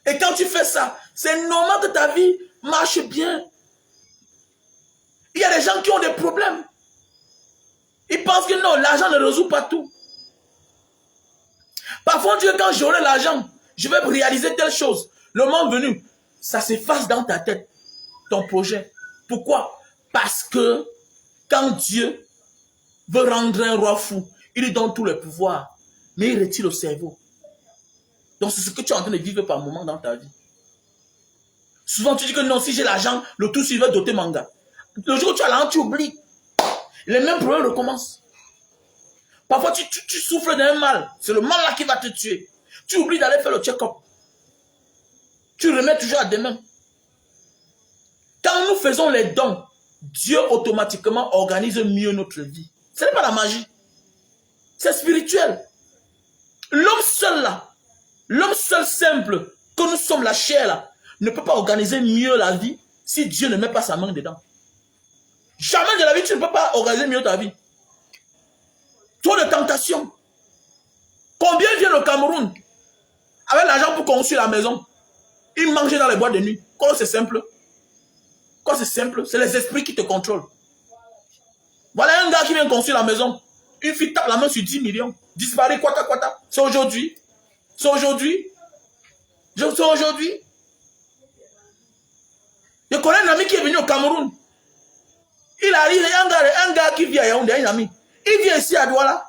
Et quand tu fais ça, c'est normal que ta vie marche bien. Il y a des gens qui ont des problèmes. Ils pensent que non, l'argent ne résout pas tout. Parfois, on dit que quand j'aurai l'argent, je vais réaliser telle chose. Le moment venu, ça s'efface dans ta tête, ton projet. Pourquoi? Parce que quand Dieu veut rendre un roi fou, il lui donne tout le pouvoir, mais il retire le cerveau. Donc c'est ce que tu es en train de vivre par moment dans ta vie. Souvent tu dis que non, si j'ai l'argent, le tout suivant doter manga. Le jour où tu as l'argent, tu oublies. Les mêmes problèmes recommencent. Parfois tu souffres d'un mal. C'est le mal là qui va te tuer. Tu oublies d'aller faire le check-up. Tu remets toujours à demain. Quand nous faisons les dons, Dieu automatiquement organise mieux notre vie. Ce n'est pas la magie. C'est spirituel. L'homme seul là, l'homme seul simple, que nous sommes la chair là, ne peut pas organiser mieux la vie si Dieu ne met pas sa main dedans. Jamais de la vie, tu ne peux pas organiser mieux ta vie. Trop de tentations. Combien vient au Cameroun avec l'argent pour construire la maison? Ils mangent dans les boîtes de nuit. Quand c'est simple. Quand c'est simple, c'est les esprits qui te contrôlent. Voilà un gars qui vient construire la maison. Une fille tape la main sur 10 millions. Disparaît, quata, quata. C'est aujourd'hui. C'est aujourd'hui. C'est aujourd'hui. Je connais un ami qui est venu au Cameroun. Il arrive, un gars qui vit à Yaoundé, un ami. Il vient ici à Douala.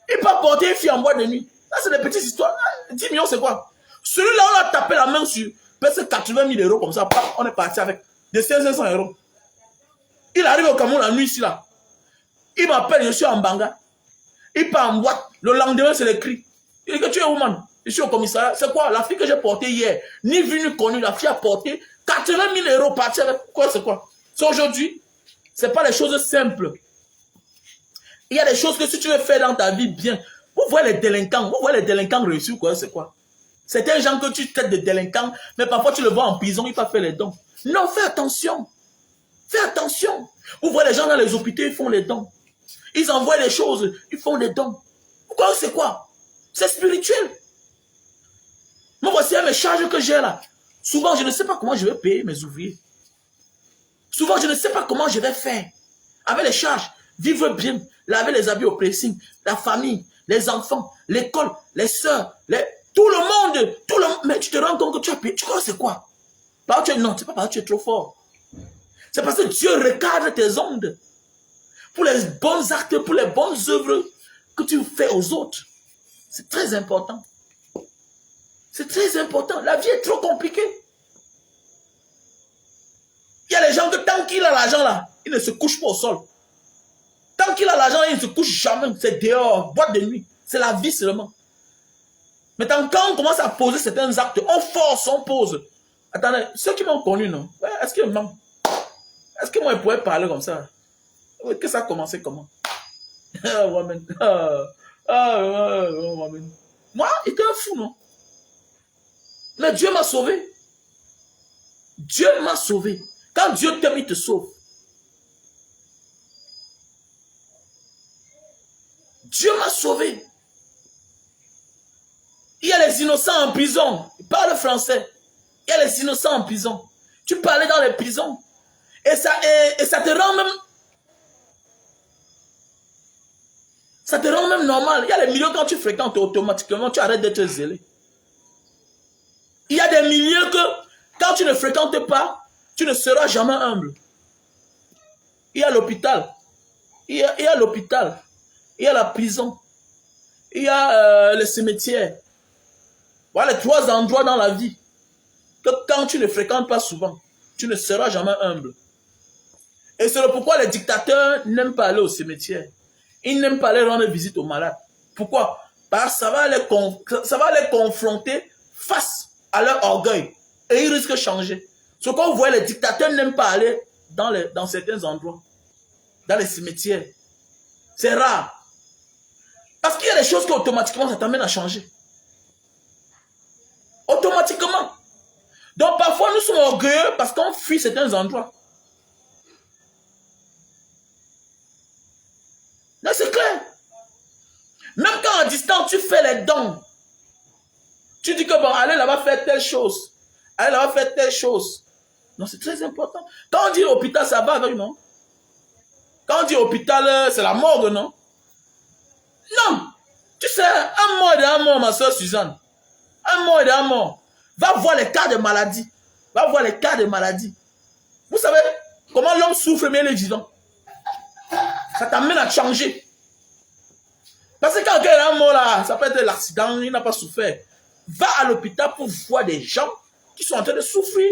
Il peut porter une fille en boîte de nuit. Là, c'est des petites histoires. 10 millions, c'est quoi? Celui-là, on a tapé la main sur presque 80 000 euros comme ça. On est parti avec des 500 euros. Il arrive au Cameroun la nuit ici, là. Il m'appelle, je suis en Banga. Il part en boîte. Le lendemain, c'est les cris. Il dit que tu es woman. Je suis au commissariat. C'est quoi? La fille que j'ai portée hier, ni vue ni connue, la fille a porté 80 000 euros parti avec. Quoi, c'est quoi? C'est aujourd'hui. C'est pas les choses simples. Il y a des choses que si tu veux faire dans ta vie bien, vous voyez les délinquants réussir, quoi, c'est quoi? C'est un gens que tu traites de délinquants, mais parfois tu le vois en prison, il va faire les dons. Non, fais attention. Fais attention. Vous voyez les gens dans les hôpitaux, ils font les dons. Ils envoient les choses, ils font les dons. Pourquoi c'est quoi? C'est spirituel. Moi, voici mes charges que j'ai là. Souvent, je ne sais pas comment je vais payer mes ouvriers. Souvent, je ne sais pas comment je vais faire. Avec les charges, vivre bien, laver les habits au pressing, la famille, les enfants, l'école, les soeurs, tout le monde, mais tu te rends compte que tu as payé. Tu crois c'est quoi? Non, c'est pas parce que tu es trop fort. C'est parce que Dieu recadre tes ondes. Pour les bons actes, pour les bonnes œuvres que tu fais aux autres. C'est très important. C'est très important. La vie est trop compliquée. Il y a des gens que tant qu'il a l'argent là, il ne se couche pas au sol. Tant qu'il a l'argent, il ne se couche jamais. C'est dehors, boîte de nuit. C'est la vie seulement. Maintenant, quand on commence à poser certains actes, on force, on pose. Attendez, ceux qui m'ont connu, non? Est-ce que moi, je pourrais parler comme ça? Que ça a commencé comment? Moi, j'étais un fou, non? Mais Dieu m'a sauvé. Dieu m'a sauvé. Quand Dieu t'aime, il te sauve. Dieu m'a sauvé. Il y a les innocents en prison. Ils parlent français. Il y a les innocents en prison. Tu parlais dans les prisons. Et ça te rend même... Ça te rend même normal. Il y a les milieux quand tu fréquentes, automatiquement, tu arrêtes d'être zélé. Il y a des milieux que, quand tu ne fréquentes pas, tu ne seras jamais humble. Il y a l'hôpital. Il y a l'hôpital. Il y a la prison. Il y a le cimetière. Voilà les 3 endroits dans la vie que quand tu ne fréquentes pas souvent, tu ne seras jamais humble. Et c'est pourquoi les dictateurs n'aiment pas aller au cimetière. Ils n'aiment pas aller rendre visite aux malades. Pourquoi? Parce que ça va les confronter face à leur orgueil. Et ils risquent de changer. Ce qu'on voit, les dictateurs n'aiment pas aller dans certains endroits. Dans les cimetières. C'est rare. Parce qu'il y a des choses qui automatiquement ça t'amène à changer. Automatiquement. Donc parfois nous sommes orgueilleux parce qu'on fuit certains endroits. Là c'est clair. Même quand à distance tu fais les dons. Tu dis que bon, allez là-bas faire telle chose. Allez là-bas faire telle chose. Non, c'est très important. Quand on dit hôpital, ça va avec, non? Quand on dit hôpital, c'est la morgue, non? Non. Tu sais, un mort et un mort, ma soeur Suzanne. Un mort et un mort. Va voir les cas de maladie. Va voir les cas de maladie. Vous savez comment l'homme souffre, mais il est vivant. Ça t'amène à changer. Parce que quand il y a un mort là, ça peut être l'accident, il n'a pas souffert. Va à l'hôpital pour voir des gens qui sont en train de souffrir.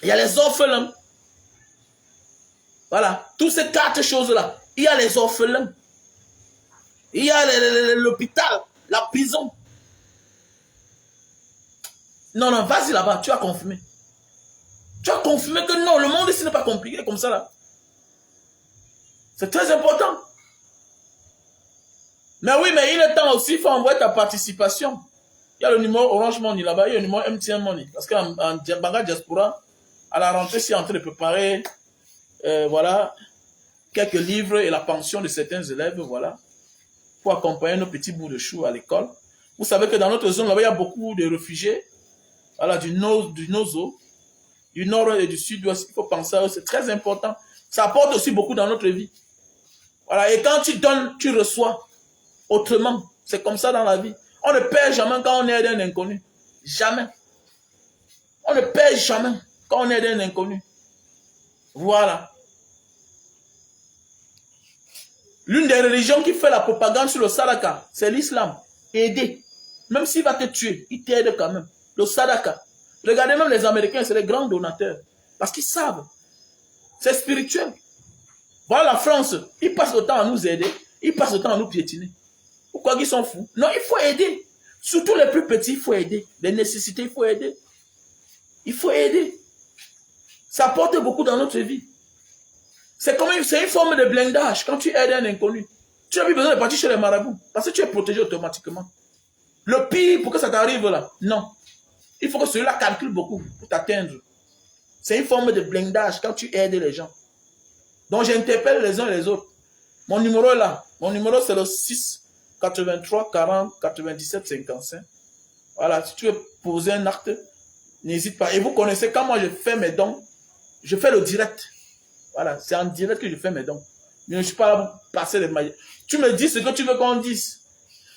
Il y a les orphelins. Voilà. Toutes ces 4 choses-là. Il y a les orphelins. Il y a l'hôpital, la prison. Non, non, vas-y là-bas, tu as confirmé. Tu as confirmé que non, le monde ici n'est pas compliqué comme ça là. C'est très important. Mais oui, mais il est temps aussi, il faut envoyer ta participation. Il y a le numéro Orange Money là-bas, il y a le numéro MTN Money. Parce qu'en Banga Diaspora, à la rentrée, c'est en train de préparer, voilà, quelques livres et la pension de certains élèves, voilà, pour accompagner nos petits bouts de chou à l'école. Vous savez que dans notre zone, là-bas, il y a beaucoup de réfugiés, voilà, du Nozo, du nord et du sud-ouest. Il faut penser à eux, c'est très important. Ça apporte aussi beaucoup dans notre vie. Voilà, et quand tu donnes, tu reçois autrement. C'est comme ça dans la vie. On ne perd jamais quand on aide un inconnu. Jamais. On ne perd jamais quand on aide un inconnu. Voilà. L'une des religions qui fait la propagande sur le sadaka, c'est l'islam. Aider. Même s'il va te tuer, il t'aide quand même. Le sadaka. Regardez même les Américains, c'est les grands donateurs. Parce qu'ils savent. C'est spirituel. Voilà la France. Ils passent le temps à nous aider. Ils passent le temps à nous piétiner. Pourquoi ils sont fous? Non, il faut aider. Surtout les plus petits, il faut aider. Les nécessités, il faut aider. Il faut aider. Ça apporte beaucoup dans notre vie. C'est une forme de blindage quand tu aides un inconnu. Tu n'as plus besoin de partir chez les marabouts. Parce que tu es protégé automatiquement. Le pire pour que ça t'arrive là, non. Il faut que celui-là calcule beaucoup pour t'atteindre. C'est une forme de blindage quand tu aides les gens. Donc j'interpelle les uns et les autres. Mon numéro est là. Mon numéro c'est le 6 83 40 97 55. Voilà, si tu veux poser un acte, n'hésite pas. Et vous connaissez, quand moi je fais mes dons, je fais le direct. Voilà, c'est en direct que je fais mes dons. Mais je ne suis pas là pour passer les mailles. Tu me dis ce que tu veux qu'on dise.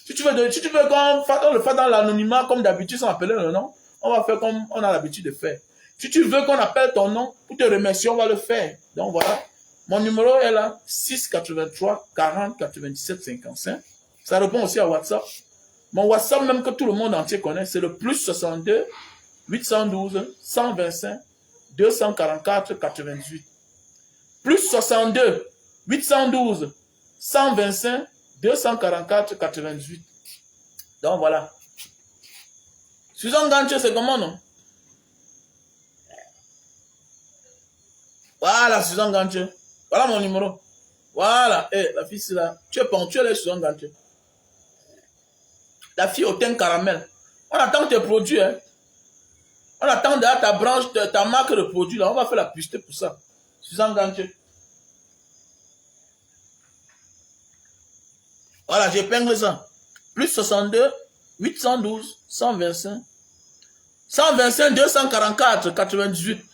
Si tu veux qu'on le fasse dans l'anonymat, comme d'habitude, sans appeler le nom, on va faire comme on a l'habitude de faire. Si tu veux qu'on appelle ton nom pour te remercier, on va le faire. Donc voilà. Mon numéro est là, 6 83 40 97 55. Ça répond aussi à WhatsApp. Mon WhatsApp, même que tout le monde entier connaît, c'est le plus 62 812 125 244 88. Plus 62 812 125 244,98. Donc voilà. Susan Ganche, c'est comment, non? Voilà, Susan Ganche. Voilà mon numéro. Voilà. Eh, la fille, c'est là. Tu es ponctuelle, Susan Ganche. La fille au teint caramel. On attend tes produits, hein. On attend derrière ta branche, ta marque de produit, là. On va faire la publicité pour ça. Susan Ganche. Voilà, j'épingle ça. Plus 62, 812, 125. 125, 244, 98.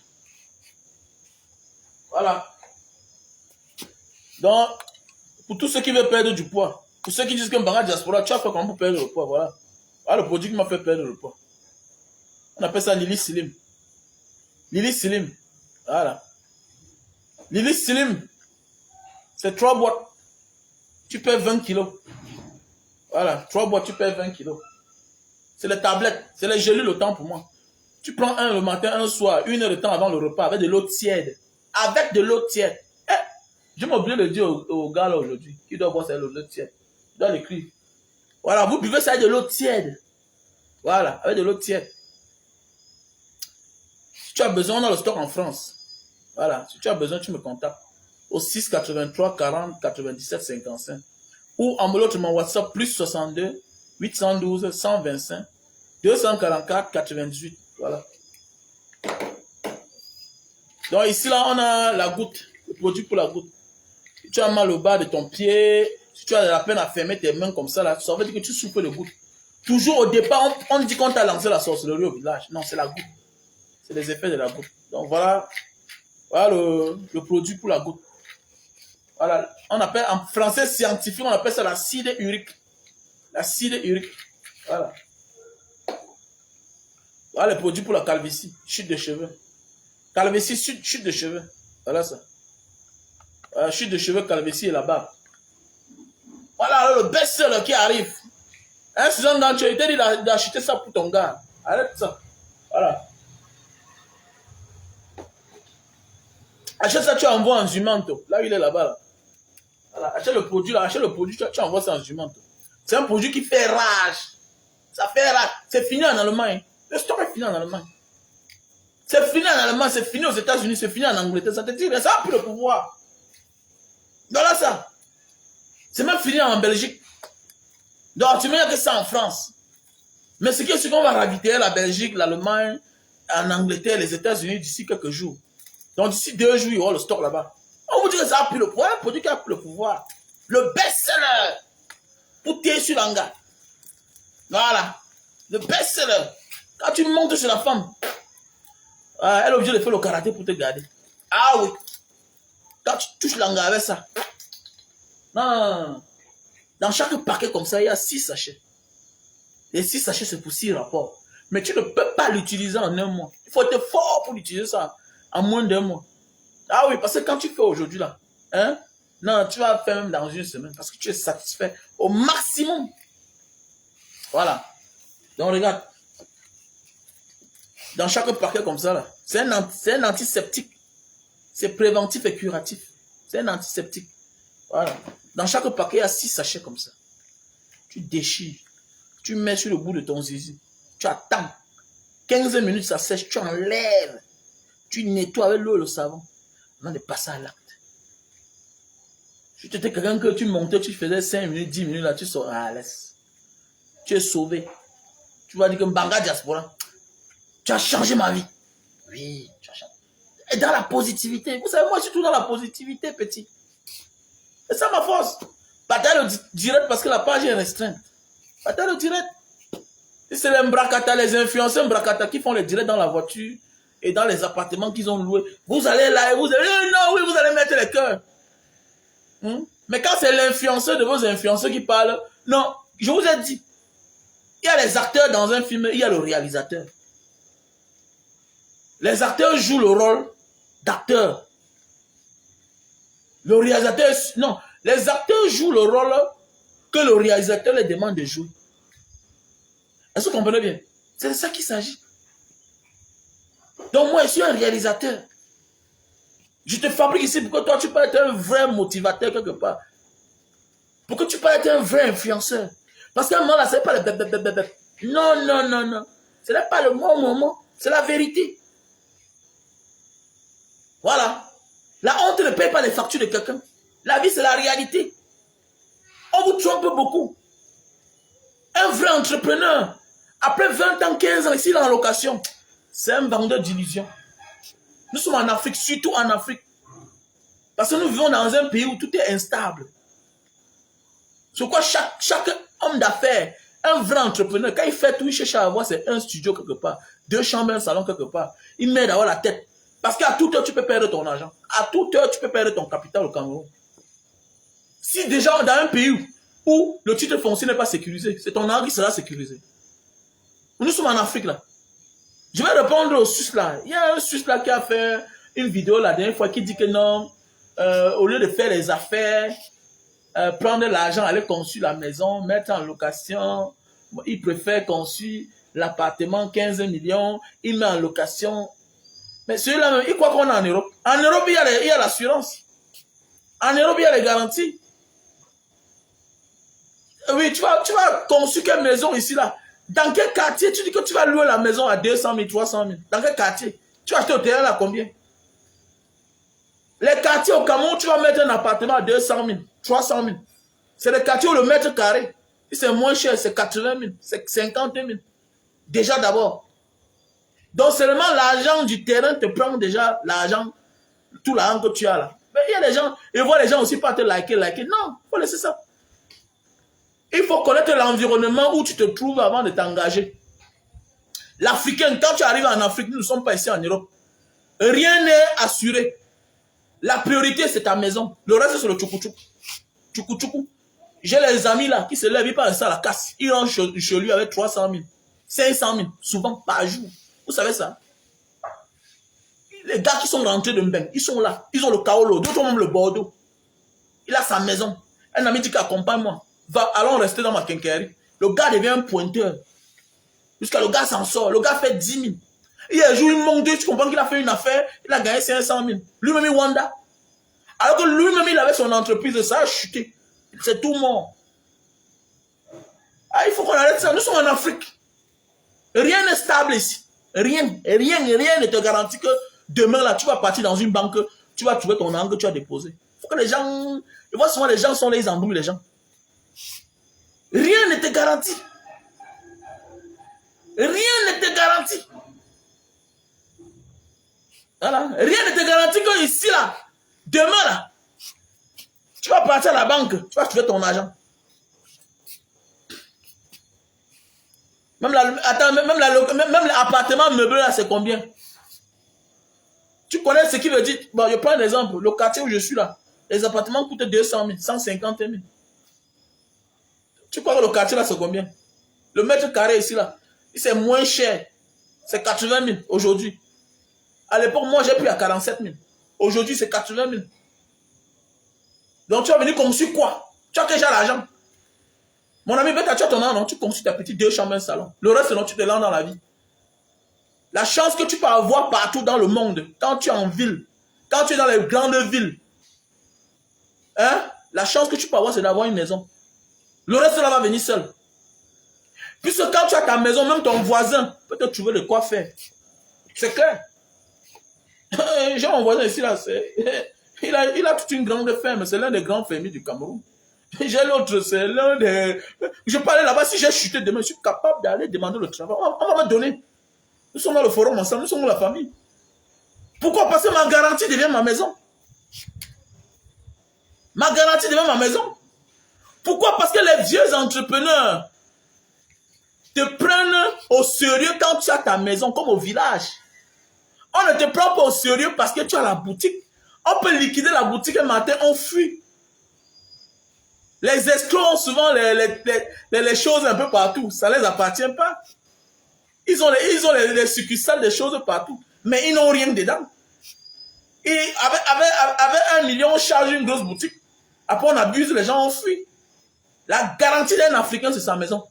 Voilà. Donc, pour tous ceux qui veulent perdre du poids, pour ceux qui disent que Mbanga Diaspora, tu as fait comment pour perdre le poids, voilà. Voilà le produit qui m'a fait perdre le poids. On appelle ça Lily Slim. Lily Slim. Voilà. Lily Slim. C'est 3 boîtes. Tu perds 20 kilos. Voilà. 3 boîtes, tu perds 20 kilos. C'est les tablettes. C'est les gélules le temps pour moi. Tu prends un le matin, un soir, 1 heure de temps avant le repas, avec de l'eau tiède. Avec de l'eau tiède. Eh, je m'oublie de le dire au gars là aujourd'hui, qui doit boire l'eau tiède. Il doit l'écrire. Voilà, vous buvez ça avec de l'eau tiède. Voilà, avec de l'eau tiède. Si tu as besoin, on a le stock en France. Voilà, si tu as besoin, tu me contactes. Au 6 83 40 97 55. Ou en l'autre, mon WhatsApp, plus 62 812 125 244 98. Voilà. Donc ici, là, on a la goutte, le produit pour la goutte. Si tu as mal au bas de ton pied, si tu as la peine à fermer tes mains comme ça, là, ça veut dire que tu souffres de goutte. Toujours au départ, on dit qu'on t'a lancé la sorcellerie au village. Non, c'est la goutte. C'est les effets de la goutte. Donc voilà, voilà le produit pour la goutte. Voilà, on appelle en français scientifique, on appelle ça l'acide urique. L'acide urique. Voilà. Voilà le produit pour la calvitie, chute de cheveux. Calvitie, chute de cheveux. Voilà ça. Chute de cheveux, calvitie et la barbe. Voilà alors, le best-seller qui arrive. Hein, Suzanne Ganche, tu as dit d'acheter ça pour ton gars. Arrête ça. Voilà. Achète ça, tu envoies en Zumanto. Là où il est là-bas. Là. Voilà. Achète le produit, là. Achète le produit, tu envoies ça en Zumanto. C'est un produit qui fait rage. Ça fait rage. C'est fini en Allemagne. Le stock est fini en Allemagne. C'est fini en Allemagne, c'est fini aux États-Unis, c'est fini en Angleterre. Ça te dit, ça a plus le pouvoir. Voilà ça. C'est même fini en Belgique. Donc tu mets que ça en France. Mais ce qui est sûr qu'on va ravitailler la Belgique, l'Allemagne, en Angleterre, les États-Unis d'ici quelques jours. Donc d'ici 2 jours, il y aura le stock là-bas. On vous dit que ça a plus le pouvoir, un produit qui a plus le pouvoir. Le best-seller. Pour tirer sur l'hangar. Voilà. Le best-seller. Quand tu montes sur la femme, elle est obligée de faire le karaté pour te garder. Ah oui. Quand tu touches l'hangar avec ça. Non. Dans chaque paquet comme ça, il y a 6 sachets. Les 6 sachets, c'est pour 6 rapports. Mais tu ne peux pas l'utiliser en un mois. Il faut être fort pour l'utiliser ça en moins d'1 mois. Ah oui, parce que quand tu fais aujourd'hui là, hein, non, tu vas faire même dans 1 semaine parce que tu es satisfait au maximum. Voilà. Donc regarde. Dans chaque paquet comme ça là, c'est un antiseptique. C'est préventif et curatif. C'est un antiseptique. Voilà. Dans chaque paquet, il y a 6 sachets comme ça. Tu déchires. Tu mets sur le bout de ton zizi. Tu attends. 15 minutes, ça sèche. Tu enlèves. Tu nettoies avec l'eau et le savon. Avant de passer à l'acte. Si tu étais quelqu'un que tu montais, tu faisais 5 minutes, 10 minutes, là, tu seras à l'aise. Tu es sauvé. Tu vas dire que Mbanga Diaspora, tu as changé ma vie. Oui, tu as changé. Et dans la positivité. Vous savez, moi, je suis tout dans la positivité, petit. C'est ça ma force. Bataille le direct parce que la page est restreinte. Bataille le direct. Si c'est les Mbrakata, les influenceurs Mbrakata qui font les directs dans la voiture et dans les appartements qu'ils ont loués, vous allez là et vous allez, non, oui, vous allez mettre les cœurs. Mais quand c'est l'influenceur de vos influenceurs qui parle, non, je vous ai dit, il y a les acteurs dans un film, il y a le réalisateur. Les acteurs jouent le rôle d'acteur. Le réalisateur, non, les acteurs jouent le rôle que le réalisateur les demande de jouer. Est-ce que vous comprenez bien? C'est de ça qu'il s'agit. Donc moi, je suis un réalisateur. Je te fabrique ici pour que toi, tu peux être un vrai motivateur quelque part. Pour que tu puisses être un vrai influenceur. Parce qu'à un moment là, ce n'est pas le bébé. Non, non, non, non. Ce n'est pas le bon moment. C'est la vérité. Voilà. La honte ne paye pas les factures de quelqu'un. La vie, c'est la réalité. On vous trompe beaucoup. Un vrai entrepreneur, après 20 ans, 15 ans, ici, il est en location. C'est un vendeur d'illusions. Nous sommes en Afrique, surtout en Afrique. Parce que nous vivons dans un pays où tout est instable. Sur quoi chaque homme d'affaires, un vrai entrepreneur, quand il fait tout, il cherche à avoir c'est un studio quelque part, 2 chambres, un salon quelque part. Il met d'avoir la tête. Parce qu'à toute heure, tu peux perdre ton argent. À toute heure, tu peux perdre ton capital au Cameroun. Si déjà dans un pays où le titre foncier n'est pas sécurisé, c'est ton argent qui sera sécurisé. Nous sommes en Afrique là. Je vais répondre au Suisse là. Il y a un Suisse là qui a fait une vidéo la dernière fois qui dit que non, au lieu de faire les affaires, prendre l'argent, aller construire la maison, mettre en location, il préfère construire l'appartement 15 millions, il met en location. Mais celui-là même, il croit qu'on est en Europe. En Europe, il y a l'assurance. En Europe, il y a les garanties. Oui, tu vas construire quelle maison ici là? Dans quel quartier tu dis que tu vas louer la maison à 200 000, 300 000? Dans quel quartier? Tu vas acheter au terrain à combien? Les quartiers au Cameroun, tu vas mettre un appartement à 200 000, 300 000. C'est les quartiers où le mètre carré, c'est moins cher, c'est 80 000, c'est 50 000. Déjà d'abord. Donc seulement l'argent du terrain te prend déjà l'argent, tout l'argent que tu as là. Mais il y a des gens, ils voient les gens aussi pas te liker. Non, il faut laisser ça. Il faut connaître l'environnement où tu te trouves avant de t'engager. L'Africain, quand tu arrives en Afrique, nous ne sommes pas ici en Europe. Rien n'est assuré. La priorité, c'est ta maison. Le reste, c'est le tchoukou-tchoukou. Tchoukou-tchoukou. J'ai les amis là qui se lèvent, ils partent à la casse. Ils rentrent chez lui avec 300 000, 500 000, souvent par jour. Vous savez ça? Les gars qui sont rentrés de Mbeng, ils sont là. Ils ont le Kaolo, d'autres ont même le Bordeaux. Il a sa maison. Un ami dit qu'accompagne-moi. Allons rester dans ma quincaillerie. Le gars devient un pointeur. Jusqu'à le gars s'en sort. Le gars fait 10 000. Et un jour, il manque deux. Tu comprends qu'il a fait une affaire. Il a gagné 500 000. Lui-même, il Wanda. Alors que lui-même, il avait son entreprise. Ça a chuté. C'est tout mort. Ah, il faut qu'on arrête ça. Nous sommes en Afrique. Rien n'est stable ici. Rien ne te garantit que demain, là, tu vas partir dans une banque. Tu vas trouver ton argent que tu as déposé. Il faut que les gens... Je vois souvent les gens sont là, ils embrouillent les gens. Rien ne te garantit. Rien ne te garantit. Voilà. Rien ne te garantit que ici, là, demain, là, tu vas partir à la banque, tu vas trouver ton argent. Même l'appartement meublé, là, c'est combien? Tu connais ce qui veut dire? Bon, je prends un exemple. Le quartier où je suis, là, les appartements coûtent 200 000, 150 000. Tu crois que le quartier, là, c'est combien? Le mètre carré ici, là, c'est moins cher. C'est 80 000 aujourd'hui. À l'époque, moi, j'ai pris à 47 000. Aujourd'hui, c'est 80 000. Donc, tu vas venir construire quoi? Tu as déjà l'argent. Mon ami, tu as ton argent, tu construis ta petite 2 chambres, un salon. Le reste, non, tu te lances dans la vie. La chance que tu peux avoir partout dans le monde, quand tu es en ville, quand tu es dans les grandes villes, hein, la chance que tu peux avoir, c'est d'avoir une maison. Le reste, là, va venir seul. Puisque quand tu as ta maison, même ton voisin peut te trouver de quoi faire. C'est clair. J'ai mon voisin ici, là, il a toute une grande ferme. C'est l'un des grands fermiers du Cameroun. J'ai l'autre, c'est l'un des... Je parlais là-bas, si j'ai chuté demain, je suis capable d'aller demander le travail. On va me donner. Nous sommes dans le forum ensemble, nous sommes dans la famille. Pourquoi? Parce que ma garantie devient ma maison. Ma garantie devient ma maison. Pourquoi? Parce que les vieux entrepreneurs te prennent au sérieux quand tu as ta maison, comme au village. On ne te prend pas au sérieux parce que tu as la boutique. On peut liquider la boutique un matin, on fuit. Les escrocs ont souvent les choses un peu partout. Ça ne les appartient pas. Ils ont les succursales des choses partout. Mais ils n'ont rien dedans. Et avec 1 million, on charge une grosse boutique. Après, on abuse, les gens ont fui. La garantie d'un Africain, c'est sa maison.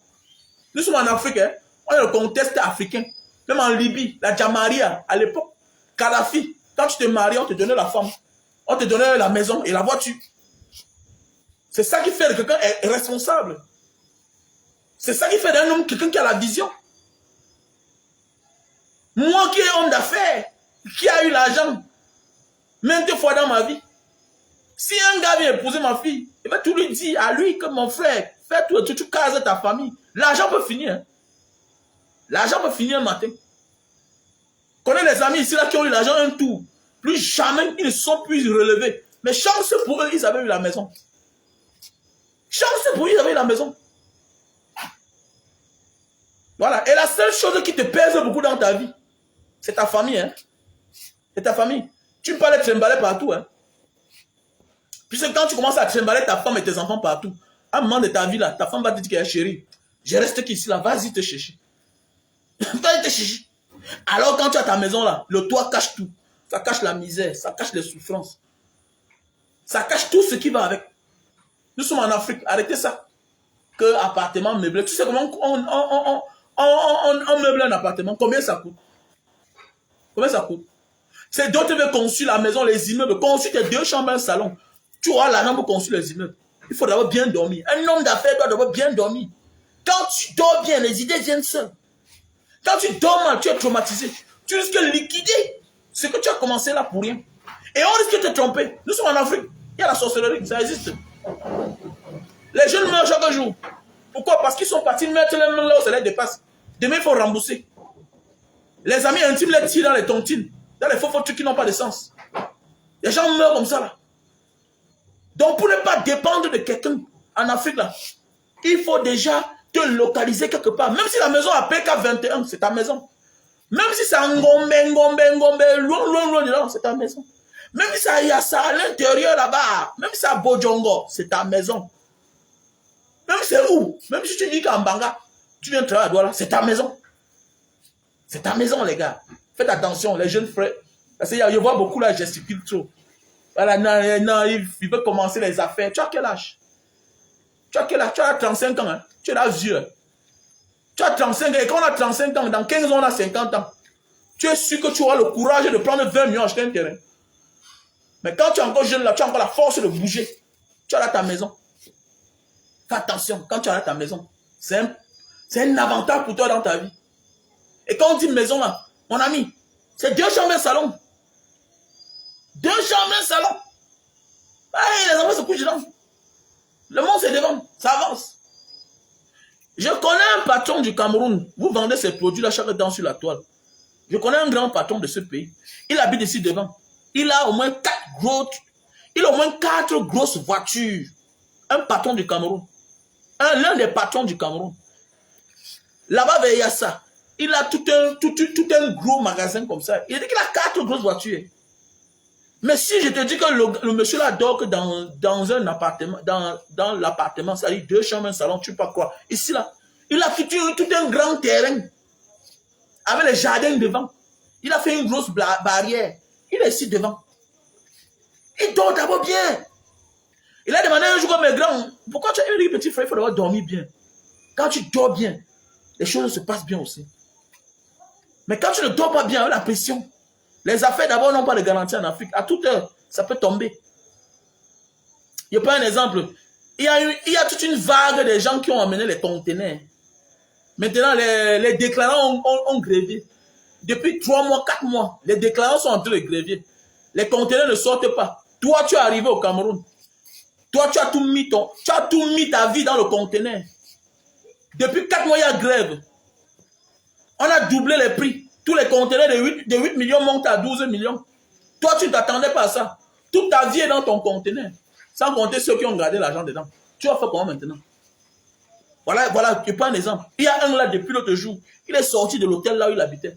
Nous sommes en Afrique, hein? On est le contexte africain. Même en Libye, la Jamaria, à l'époque, Kadhafi, quand tu te mariais, on te donnait la femme. On te donnait la maison et la voiture. C'est ça qui fait de quelqu'un est responsable. C'est ça qui fait d'un homme quelqu'un qui a la vision. Moi qui est homme d'affaires, qui a eu l'argent, maintes fois dans ma vie, si un gars vient épouser ma fille, il va tout lui dire à lui que mon frère, fais tout, tu cases ta famille. L'argent peut finir. Hein. L'argent peut finir un matin. Connais les amis ici là qui ont eu l'argent un tour. Plus jamais ils ne sont plus relevés. Mais chance pour eux, ils avaient eu la maison. Chance pour eux, ils avaient eu la maison. Voilà. Et la seule chose qui te pèse beaucoup dans ta vie, c'est ta famille. Hein. C'est ta famille. Tu ne peux pas les trimballer partout. Hein. Puisque quand tu commences à trimballer ta femme et tes enfants partout, à un moment de ta vie là, ta femme va te dire qu'elle est chérie. Je reste qu'ici là, vas-y te chercher. Vas-y te chercher. Alors quand tu as ta maison là, le toit cache tout. Ça cache la misère, ça cache les souffrances. Ça cache tout ce qui va avec. Nous sommes en Afrique, arrêtez ça. Que appartement meublé. Tu sais comment on meuble un appartement, combien ça coûte? Combien ça coûte? C'est d'autres qui veulent construire la maison, les immeubles. Construire tes 2 chambres, un salon. Tu auras l'argent pour construire les immeubles. Il faut d'abord bien dormir. Un homme d'affaires doit d'abord bien dormir. Quand tu dors bien, les idées viennent seules. Quand tu dors mal, tu es traumatisé. Tu risques de liquider ce que tu as commencé là pour rien. Et on risque de te tromper. Nous sommes en Afrique. Il y a la sorcellerie, ça existe. Les jeunes meurent chaque jour. Pourquoi? Parce qu'ils sont partis mettre les mains là où ça les dépasse. Demain, il faut rembourser. Les amis intimes les tirent dans les tontines, dans les faux trucs qui n'ont pas de sens. Les gens meurent comme ça là. Donc pour ne pas dépendre de quelqu'un en Afrique là, il faut déjà te localiser quelque part. Même si la maison a PK21, c'est ta maison. Même si c'est un Ngombe, loin dedans, c'est ta maison. Même si il y a ça à l'intérieur là-bas, même si c'est à Bojongo, c'est ta maison. Même si c'est où? Même si tu dis qu'en Banga, tu viens travailler à Douala, c'est ta maison. C'est ta maison, les gars. Faites attention, les jeunes frères. Parce que je vois beaucoup là, gesticulent trop. Voilà, non, il veut commencer les affaires. Tu as quel âge? Tu as quel âge? Tu as 35 ans, hein? Tu es là vieux. Tu as 35 ans, et quand on a 35 ans, dans 15 ans, on a 50 ans. Tu es sûr que tu auras le courage de prendre 20 millions, acheter un terrain. Mais quand tu es encore jeune, là, tu as encore la force de bouger. Tu as là ta maison. Fais attention, quand tu as là ta maison, c'est un avantage pour toi dans ta vie. Et quand on dit maison là, mon ami, c'est 2 chambres et un salon. 2 chambres et un salon. Allez, les enfants se couchent dedans. Le monde c'est devant, ça avance. Je connais un patron du Cameroun. Vous vendez ces produits là chaque temps sur la toile. Je connais un grand patron de ce pays. Il habite ici devant. Il a au moins 4 grosses voitures. Un patron du Cameroun. L'un des patrons du Cameroun. Là-bas, vers Yassa, il a tout un gros magasin comme ça. Il dit qu'il a 4 grosses voitures. Mais si je te dis que le monsieur là dort que dans un appartement, dans l'appartement, ça dit 2 chambres, un salon, tu ne peux pas croire. Ici là, il a tout un grand terrain avec les jardins devant. Il a fait une grosse barrière. Il est ici devant. Il dort d'abord bien. Il a demandé un jour à mes grands, pourquoi tu as un petit frère, il faut d'abord dormir bien. Quand tu dors bien, les choses se passent bien aussi. Mais quand tu ne dors pas bien, avec la pression, les affaires d'abord n'ont pas de garantie en Afrique. À toute heure, ça peut tomber. Je prends un exemple. Il y a toute une vague de gens qui ont amené les conteneurs. Maintenant, les déclarants ont grévé. Depuis 3 mois, 4 mois, les déclarants sont en train de gréver. Les conteneurs ne sortent pas. Toi, tu es arrivé au Cameroun. Toi, tu as tout mis ta vie dans le conteneur. Depuis 4 mois, il y a grève. On a doublé les prix. Tous les conteneurs de 8 millions montent à 12 millions. Toi, tu ne t'attendais pas à ça. Toute ta vie est dans ton conteneur. Sans compter ceux qui ont gardé l'argent dedans. Tu vas faire comment maintenant? Voilà, je prends un exemple. Il y a un là depuis l'autre jour. Il est sorti de l'hôtel là où il habitait.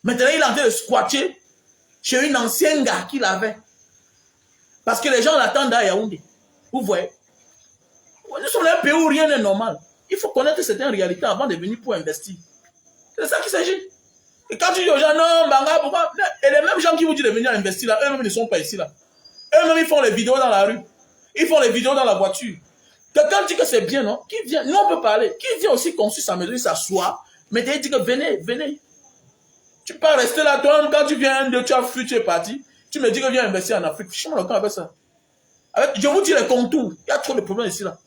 Maintenant, il est en train de squatter chez une ancienne gare qu'il avait. Parce que les gens l'attendent à Yaoundé. Vous voyez? Nous sommes dans un pays où rien n'est normal. Il faut connaître certaines réalités avant de venir pour investir. C'est ça qu'il s'agit. Et quand tu dis aux gens, non, Banga, pourquoi? Et les mêmes gens qui vous disent de venir investir là, eux-mêmes ne sont pas ici là. Eux-mêmes, ils font les vidéos dans la rue. Ils font les vidéos dans la voiture. Quelqu'un dit que c'est bien, non? Qui vient? Nous, on peut parler. Qui vient aussi construire sa maison, il s'assoit. Mais il dit que venez. Tu peux rester là, toi, quand tu viens, tu as fui, tu es parti. Tu me dis que viens investir en Afrique. Fiche-moi le camp avec ça. Je vous dis les contours. Il y a trop de problèmes ici, là.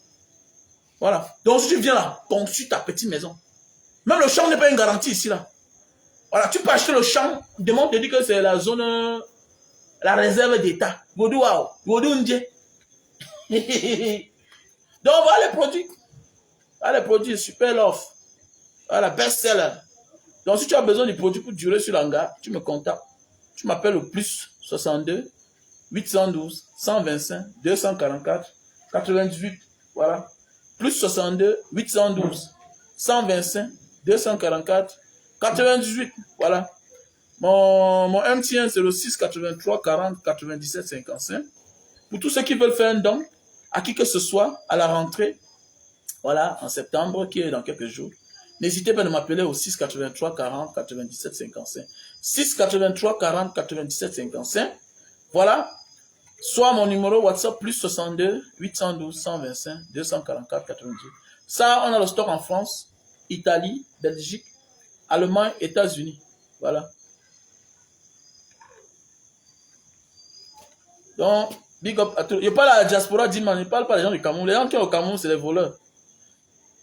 Voilà. Donc, si tu viens là, construis ta petite maison. Même le champ n'est pas une garantie ici, là. Voilà, tu peux acheter le champ. Demande te dit que c'est la zone, la réserve d'État. Donc, voilà les produits. Voilà les produits, super l'offre. Voilà, best-seller. Donc, si tu as besoin du produit pour durer sur l'hangar, tu me contactes. Tu m'appelles au plus 62 812 125 244 98. Voilà. Plus 62 812 125 244 98. Voilà. Mon MTN, c'est le 6 83 40 97 55. Pour tous ceux qui veulent faire un don, à qui que ce soit, à la rentrée, voilà, en septembre, qui est dans quelques jours, n'hésitez pas à m'appeler au 6 83 40 97 55. 6 83 40 97 55. Voilà. Soit mon numéro WhatsApp plus 62 812 125 244 98. Ça, on a le stock en France, Italie, Belgique, Allemagne, États-Unis. Voilà. Donc, big up à tous. Je parle à la diaspora d'Iman, je ne parle pas des gens du Cameroun. Les gens qui sont au Cameroun, c'est les voleurs.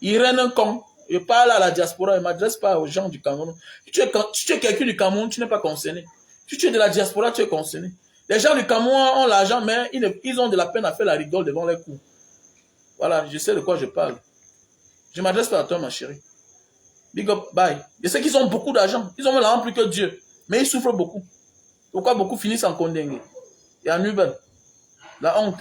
Ils règnent un con. Je parle à la diaspora, je ne m'adresse pas aux gens du Cameroun. Si tu es quelqu'un du Cameroun, tu n'es pas concerné. Si tu es de la diaspora, tu es concerné. Les gens du Cameroun ont l'argent, mais ils ont de la peine à faire la rigole devant les coups. Voilà, je sais de quoi je parle. Je ne m'adresse pas à toi, ma chérie. Big up, bye. Je sais qu'ils ont beaucoup d'argent. Ils ont même l'argent plus que Dieu. Mais ils souffrent beaucoup. Pourquoi beaucoup finissent en condamné? Et en Uber. La honte.